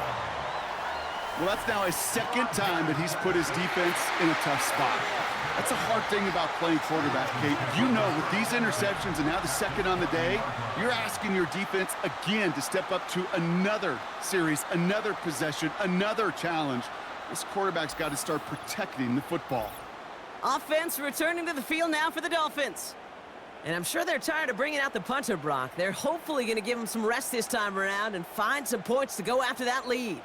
Well, that's now his second time that he's put his defense in a tough spot. That's a hard thing about playing quarterback, Kate. You know, with these interceptions and now the second on the day, you're asking your defense again to step up to another series, another possession, another challenge. This quarterback's got to start protecting the football. Offense returning to the field now for the Dolphins. And I'm sure they're tired of bringing out the punter, Brock. They're hopefully going to give him some rest this time around and find some points to go after that lead.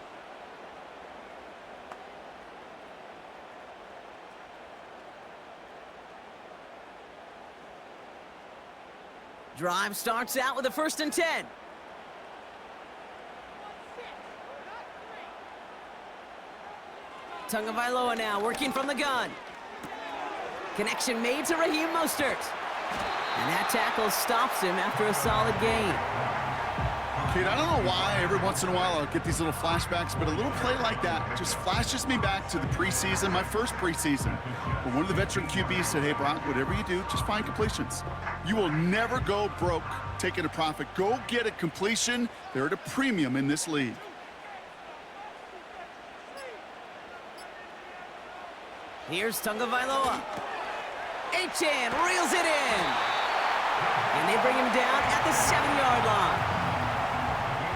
Drive starts out with a 1st and 10. Tagovailoa now working from the gun. Connection made to Raheem Mostert. And that tackle stops him after a solid gain. Kate, I don't know why every once in a while I'll get these little flashbacks, but a little play like that just flashes me back to the preseason, my first preseason, where one of the veteran QBs said, hey, Brock, whatever you do, just find completions. You will never go broke taking a profit. Go get a completion. They're at a premium in this league. Here's Tagovailoa. Achane reels it in. And they bring him down at the 7-yard line.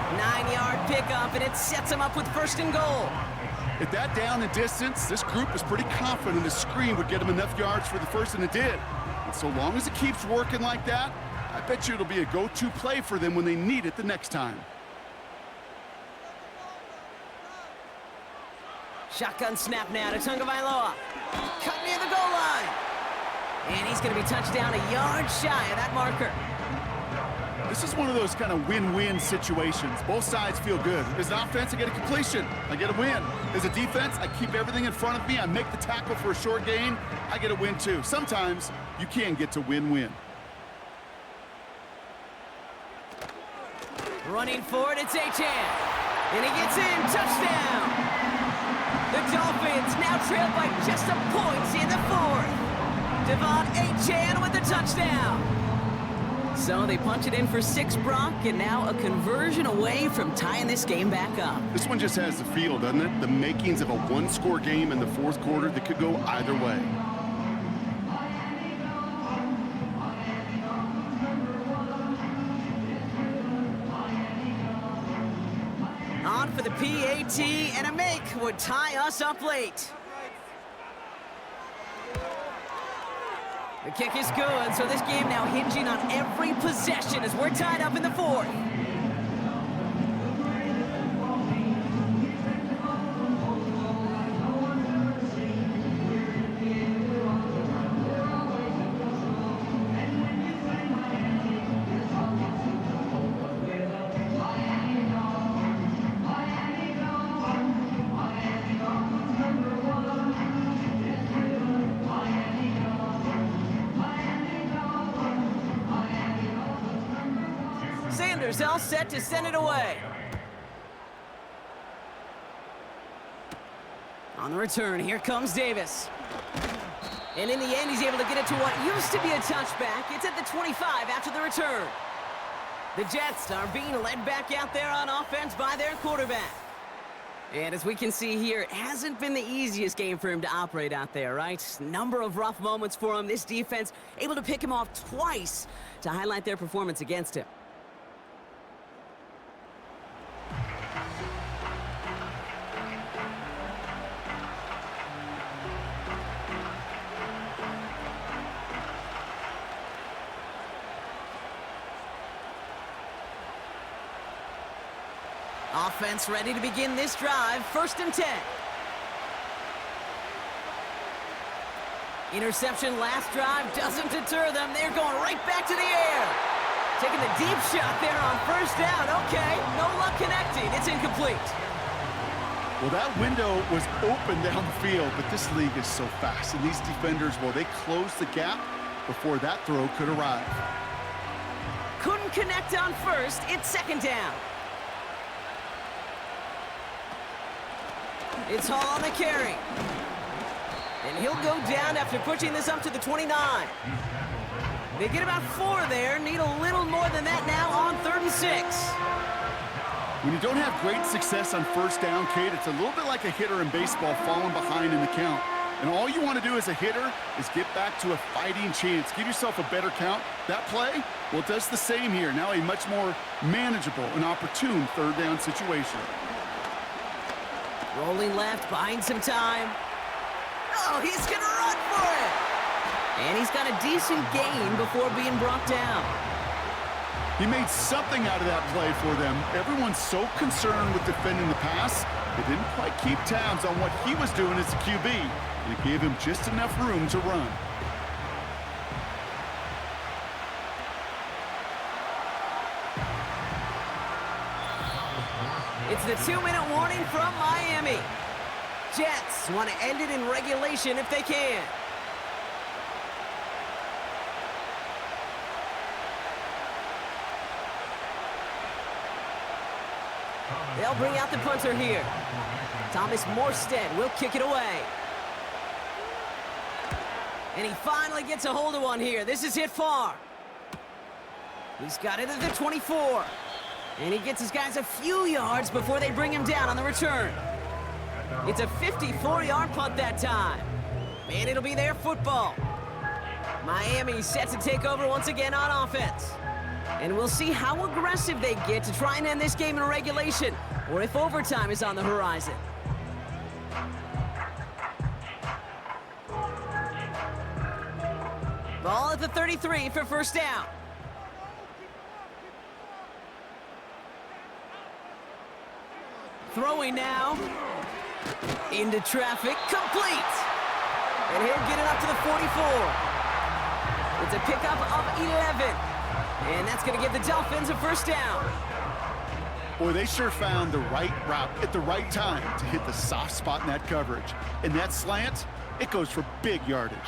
9-yard pickup, and it sets him up with 1st and goal. At that down and distance, this group was pretty confident the screen would get him enough yards for the first, and it did. And so long as it keeps working like that, I bet you it'll be a go-to play for them when they need it the next time. Shotgun snap now to Tagovailoa. Cut near the goal line. And he's going to be touched down a yard shy of that marker. This is one of those kind of win-win situations. Both sides feel good. As an offense, I get a completion. I get a win. As a defense, I keep everything in front of me. I make the tackle for a short gain. I get a win, too. Sometimes you can get to win-win. Running forward, it's Achane. And he gets in. Touchdown. The Dolphins now trail by just a point in the fourth. Devon Achane with the touchdown. So they punch it in for 6, Brock, and now a conversion away from tying this game back up. This one just has the feel, doesn't it? The makings of a one-score game in the fourth quarter that could go either way. On for the PAT, and a make would tie us up late. The kick is good, so this game now hinging on every possession as we're tied up in the fourth. Sanders all set to send it away. On the return, here comes Davis. And in the end, he's able to get it to what used to be a touchback. It's at the 25 after the return. The Jets are being led back out there on offense by their quarterback. And as we can see here, it hasn't been the easiest game for him to operate out there, right? Number of rough moments for him. This defense able to pick him off twice to highlight their performance against him. Offense ready to begin this drive. 1st and 10. Interception last drive doesn't deter them. They're going right back to the air. Taking the deep shot there on 1st down. Okay, no luck connecting. It's incomplete. Well, that window was open down the field, but this league is so fast. And these defenders, well, they closed the gap before that throw could arrive. Couldn't connect on 1st. It's 2nd down. It's Hall on the carry. And he'll go down after pushing this up to the 29. They get about 4 there. Need a little more than that now on 3rd and 6. When you don't have great success on first down, Kate, it's a little bit like a hitter in baseball falling behind in the count. And all you want to do as a hitter is get back to a fighting chance. Give yourself a better count. That play, well, it does the same here. Now a much more manageable and opportune 3rd down situation. Rolling left, buying some time. Oh, he's going to run for it. And he's got a decent gain before being brought down. He made something out of that play for them. Everyone's so concerned with defending the pass, they didn't quite keep tabs on what he was doing as a QB. And it gave him just enough room to run. It's the 2-minute warning from Miami. Jets want to end it in regulation if they can. They'll bring out the punter here. Thomas Morstead will kick it away. And he finally gets a hold of one here. This is hit far. He's got it at the 24. And he gets his guys a few yards before they bring him down on the return. It's a 54-yard punt that time. And it'll be their football. Miami set to take over once again on offense. And we'll see how aggressive they get to try and end this game in regulation, or if overtime is on the horizon. Ball at the 33 for first down. Throwing now. Into traffic, complete. And he'll get it up to the 44. It's a pickup of 11. And that's going to give the Dolphins a first down. Boy, they sure found the right route at the right time to hit the soft spot in that coverage. And that slant, it goes for big yardage.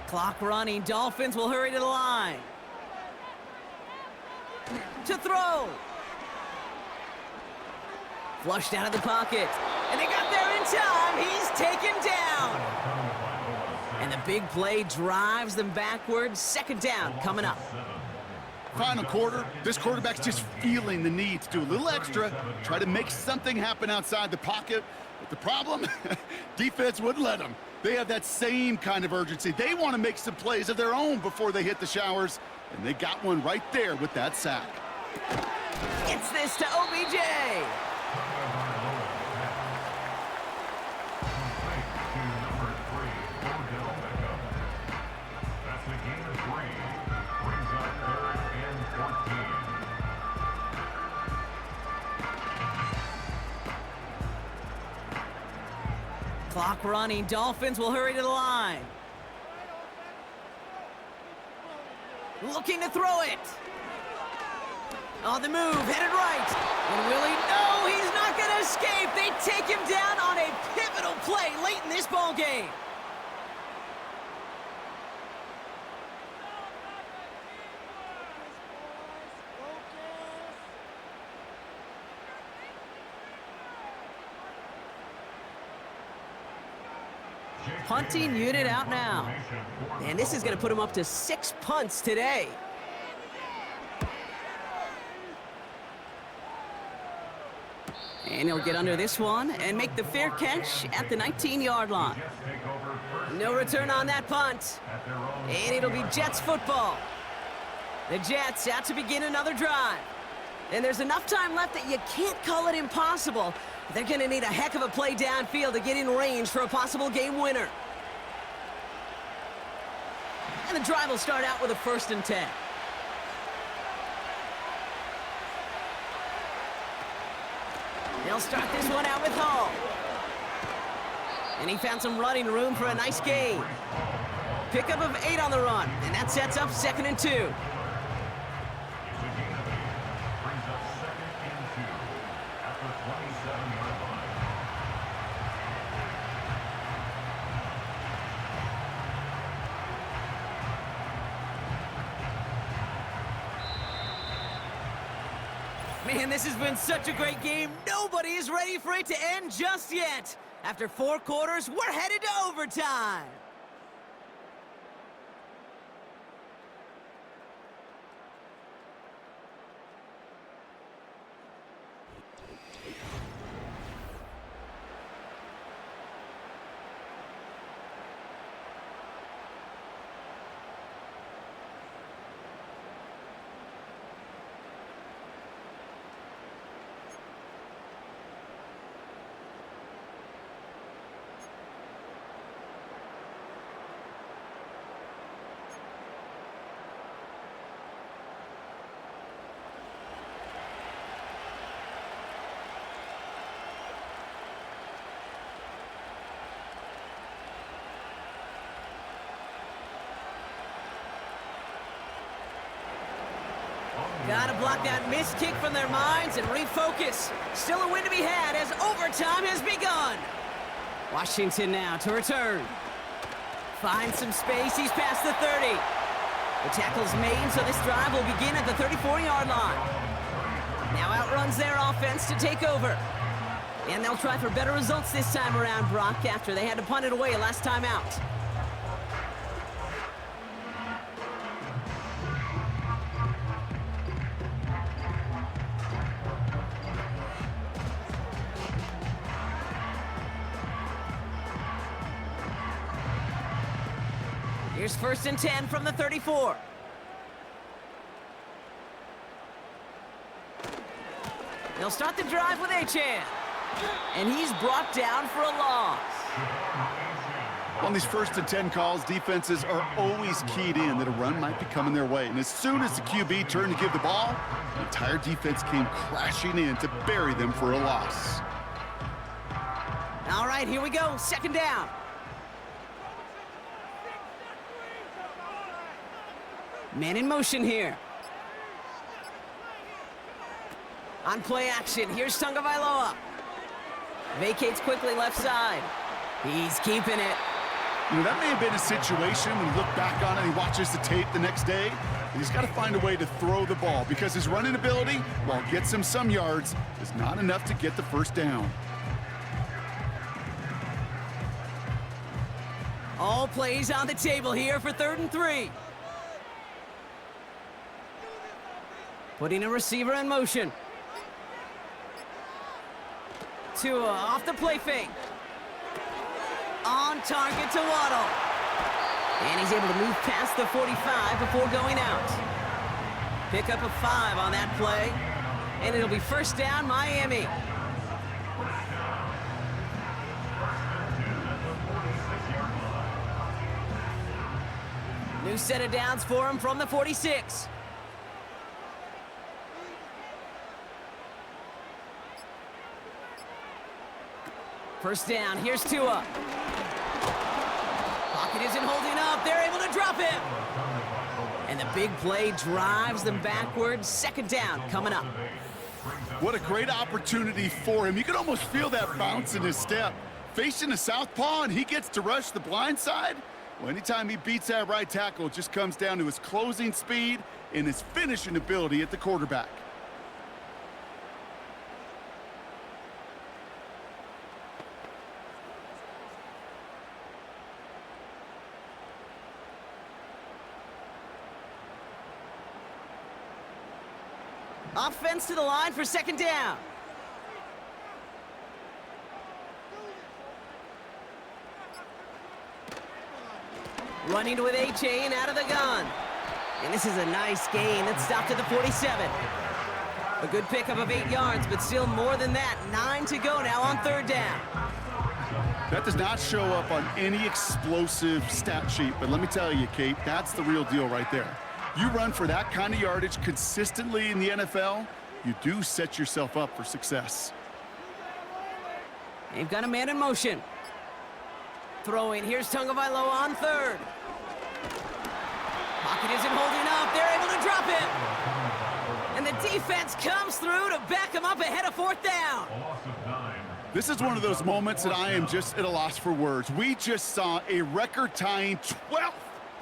Clock running. Dolphins will hurry to the line. To throw. Flushed out of the pocket. And they got there in time. He's taken down. And the big play drives them backwards. Second down coming up. Final quarter, this quarterback's just feeling the need to do a little extra, try to make something happen outside the pocket. But the problem, defense wouldn't let them. They have that same kind of urgency. They want to make some plays of their own before they hit the showers, and they got one right there with that sack. Gets this to OBJ. Clock running. Dolphins will hurry to the line. Looking to throw it. On the move, headed right. And will he? No, he's not going to escape. They take him down on a pivotal play late in this ball game. Punting unit out now. And this is going to put him up to 6 punts today. And he'll get under this one and make the fair catch at the 19-yard line. No return on that punt. And it'll be Jets football. The Jets out to begin another drive. And there's enough time left that you can't call it impossible. They're going to need a heck of a play downfield to get in range for a possible game winner. And the drive will start out with a 1st and 10. They'll start this one out with Hall. And he found some running room for a nice gain. Pickup of 8 on the run, and that sets up 2nd and 2. Man, this has been such a great game. Nobody is ready for it to end just yet. After 4 quarters, we're headed to overtime. Gotta block that missed kick from their minds and refocus. Still a win to be had as overtime has begun. Washington now to return. Finds some space, he's past the 30. The tackle's made, so this drive will begin at the 34-yard line. Now outruns their offense to take over. And they'll try for better results this time around, Brock, after they had to punt it away last time out. Here's 1st and 10 from the 34. They'll start the drive with Achan. And he's brought down for a loss. On these 1st and 10 calls, defenses are always keyed in that a run might be coming their way. And as soon as the QB turned to give the ball, the entire defense came crashing in to bury them for a loss. All right, here we go. 2nd down. Man in motion here. On play action, here's Tagovailoa. Vacates quickly left side. He's keeping it. You know, that may have been a situation when you look back on it and he watches the tape the next day. And he's got to find a way to throw the ball because his running ability, while it gets him some yards, is not enough to get the 1st down. All plays on the table here for 3rd and 3. Putting a receiver in motion. Tua off the play fake. On target to Waddle. And he's able to move past the 45 before going out. Pick up a 5 on that play. And it'll be 1st down, Miami. New set of downs for him from the 46. First down, here's Tua. Pocket isn't holding up, they're able to drop him. And the big play drives them backwards. 2nd down coming up. What a great opportunity for him. You can almost feel that bounce in his step. Facing the southpaw and he gets to rush the blind side. Well, anytime he beats that right tackle, it just comes down to his closing speed and his finishing ability at the quarterback. Offense to the line for 2nd down. Running with Achan out of the gun. And this is a nice gain. It's stopped at the 47. A good pickup of 8 yards, but still more than that. 9 to go now on 3rd down. That does not show up on any explosive stat sheet, but let me tell you, Kate, that's the real deal right there. You run for that kind of yardage consistently in the NFL, you do set yourself up for success. They've got a man in motion. Throwing, here's Tagovailoa on 3rd. Pocket isn't holding up, they're able to drop him. And the defense comes through to back him up ahead of 4th down. This is one of those moments that I am just at a loss for words. We just saw a record-tying 12th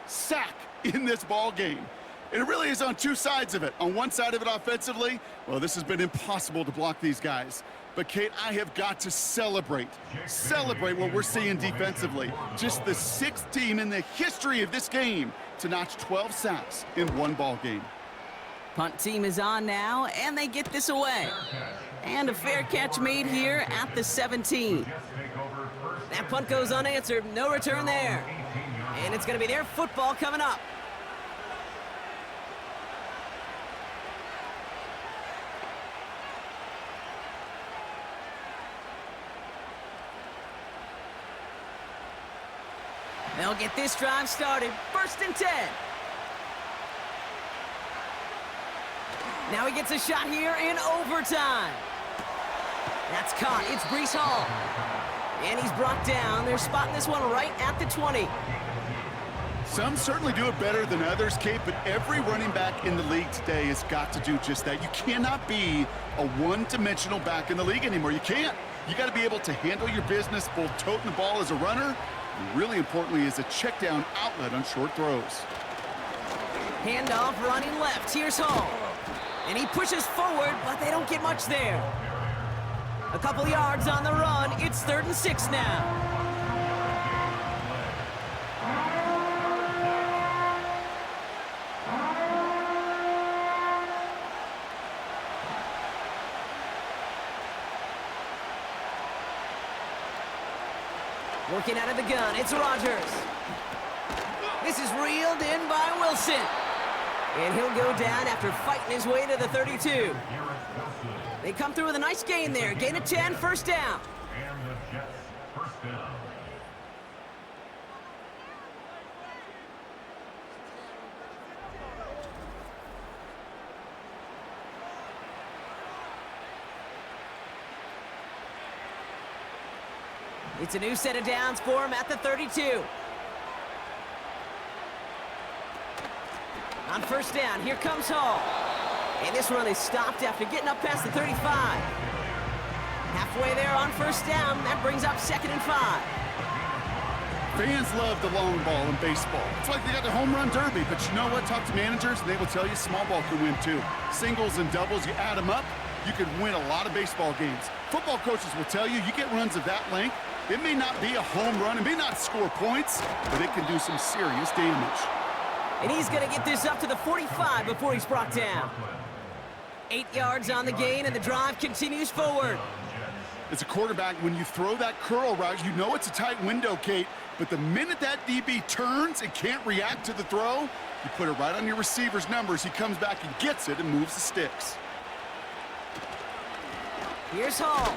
sack in this ball game. And it really is on two sides of it. On one side of it offensively, well, this has been impossible to block these guys. But, Kate, I have got to celebrate what we're seeing defensively. Just the sixth team in the history of this game to notch 12 sacks in one ball game. Punt team is on now, and they get this away. And a fair catch made here at the 17. That punt goes unanswered. No return there. And it's going to be their football coming up. They'll get this drive started. 1st and 10. Now he gets a shot here in overtime. That's caught. It's Breece Hall. And he's brought down. They're spotting this one right at the 20. Some certainly do it better than others, Kate, but every running back in the league today has got to do just that. You cannot be a one-dimensional back in the league anymore. You can't. You got to be able to handle your business, both toting the ball as a runner, and really importantly, as a check-down outlet on short throws. Handoff running left. Here's Hall. And he pushes forward, but they don't get much there. A couple yards on the run. It's 3rd and 6 now. Working out of the gun, it's Rodgers. This is reeled in by Wilson. And he'll go down after fighting his way to the 32. They come through with a nice gain there. Gain of 10, 1st down. It's a new set of downs for him at the 32. On 1st down, here comes Hall. And this run is stopped after getting up past the 35. Halfway there on 1st down, that brings up 2nd and 5. Fans love the long ball in baseball. It's like they got the home run derby, but you know what? Talk to managers, and they will tell you small ball can win too. Singles and doubles, you add them up, you can win a lot of baseball games. Football coaches will tell you, you get runs of that length, it may not be a home run, it may not score points, but it can do some serious damage. And he's going to get this up to the 45 before he's brought down. 8 yards on the gain, and the drive continues forward. As a quarterback, when you throw that curl route, you know it's a tight window, Kate, but the minute that DB turns and can't react to the throw, you put it right on your receiver's numbers. He comes back and gets it and moves the sticks. Here's Hall.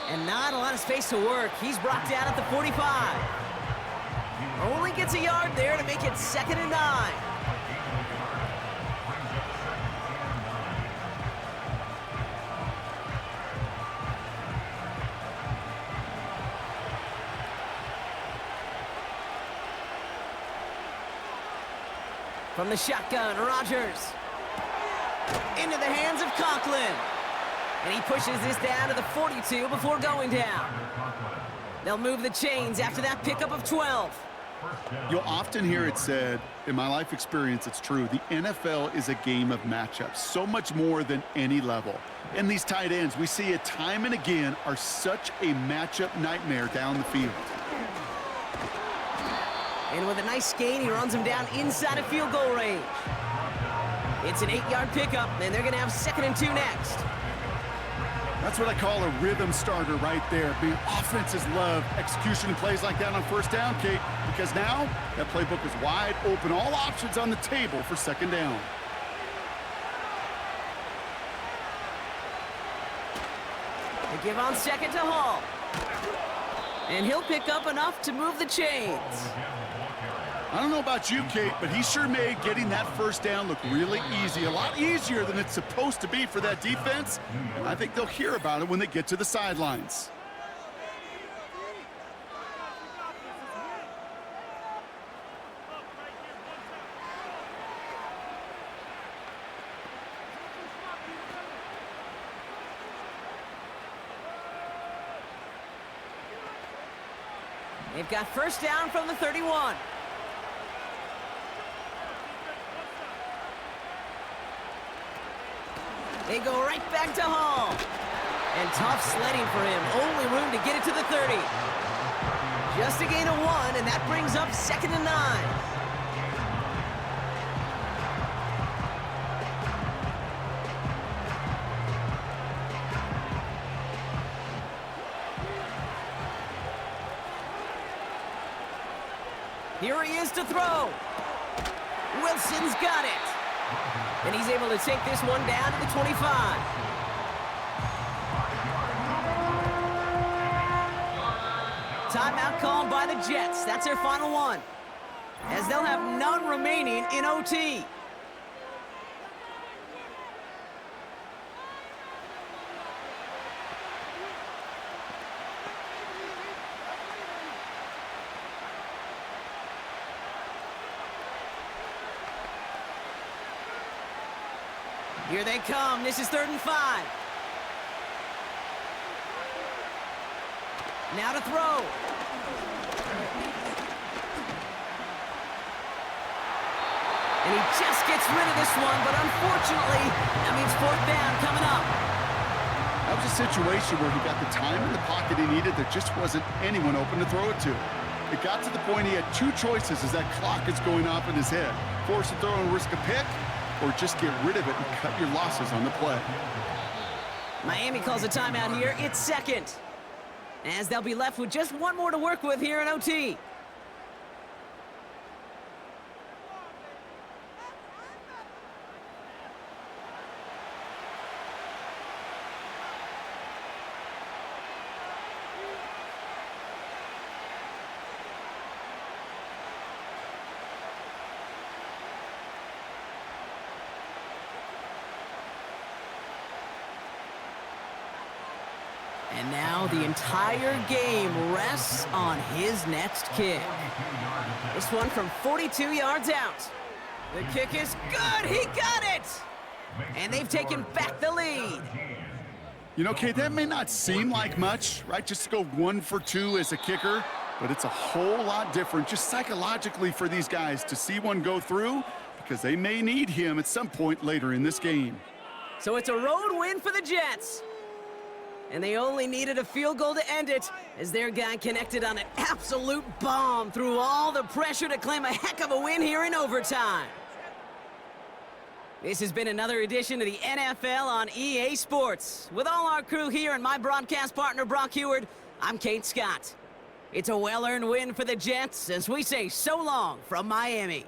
And not a lot of space to work. He's brought down at the 45. Only gets a yard there to make it 2nd and 9. From the shotgun, Rodgers. Into the hands of Conklin. And he pushes this down to the 42 before going down. They'll move the chains after that pickup of 12. You'll often hear it said, in my life experience, it's true, the NFL is a game of matchups, so much more than any level. And these tight ends, we see it time and again, are such a matchup nightmare down the field. And with a nice gain, he runs him down inside of field goal range. It's an 8-yard pickup, and they're going to have 2nd and 2 next. That's what I call a rhythm starter right there. The offenses love execution and plays like that on 1st down, Kate, because now that playbook is wide open. All options on the table for 2nd down. They give on 2nd to Hall. And he'll pick up enough to move the chains. I don't know about you, Kate, but he sure made getting that 1st down look really easy. A lot easier than it's supposed to be for that defense. And I think they'll hear about it when they get to the sidelines. They've got 1st down from the 31. They go right back to Hall. And tough sledding for him. Only room to get it to the 30. Just a gain of 1, and that brings up 2nd and 9. Here he is to throw. Wilson's got it. And he's able to take this one down to the 25. Timeout called by the Jets. That's their final one, as they'll have none remaining in OT. Here they come. This is 3rd and 5. Now to throw. And he just gets rid of this one, but unfortunately, that means 4th down coming up. That was a situation where he got the time in the pocket he needed. There just wasn't anyone open to throw it to. It got to the point he had 2 choices as that clock is going off in his head. Force a throw and risk a pick, or just get rid of it and cut your losses on the play. Miami calls a timeout here. It's 2nd, as they'll be left with just 1 more to work with here in OT. And now the entire game rests on his next kick. This one from 42 yards out. The kick is good. He got it. And they've taken back the lead. You know, Kate, that may not seem like much, right? Just to go 1 for 2 as a kicker, but it's a whole lot different just psychologically for these guys to see one go through, because they may need him at some point later in this game. So it's a road win for the Jets. And they only needed a field goal to end it, as their guy connected on an absolute bomb through all the pressure to claim a heck of a win here in overtime. This has been another edition of the NFL on EA Sports. With all our crew here and my broadcast partner, Brock Heward, I'm Kate Scott. It's a well-earned win for the Jets as we say so long from Miami.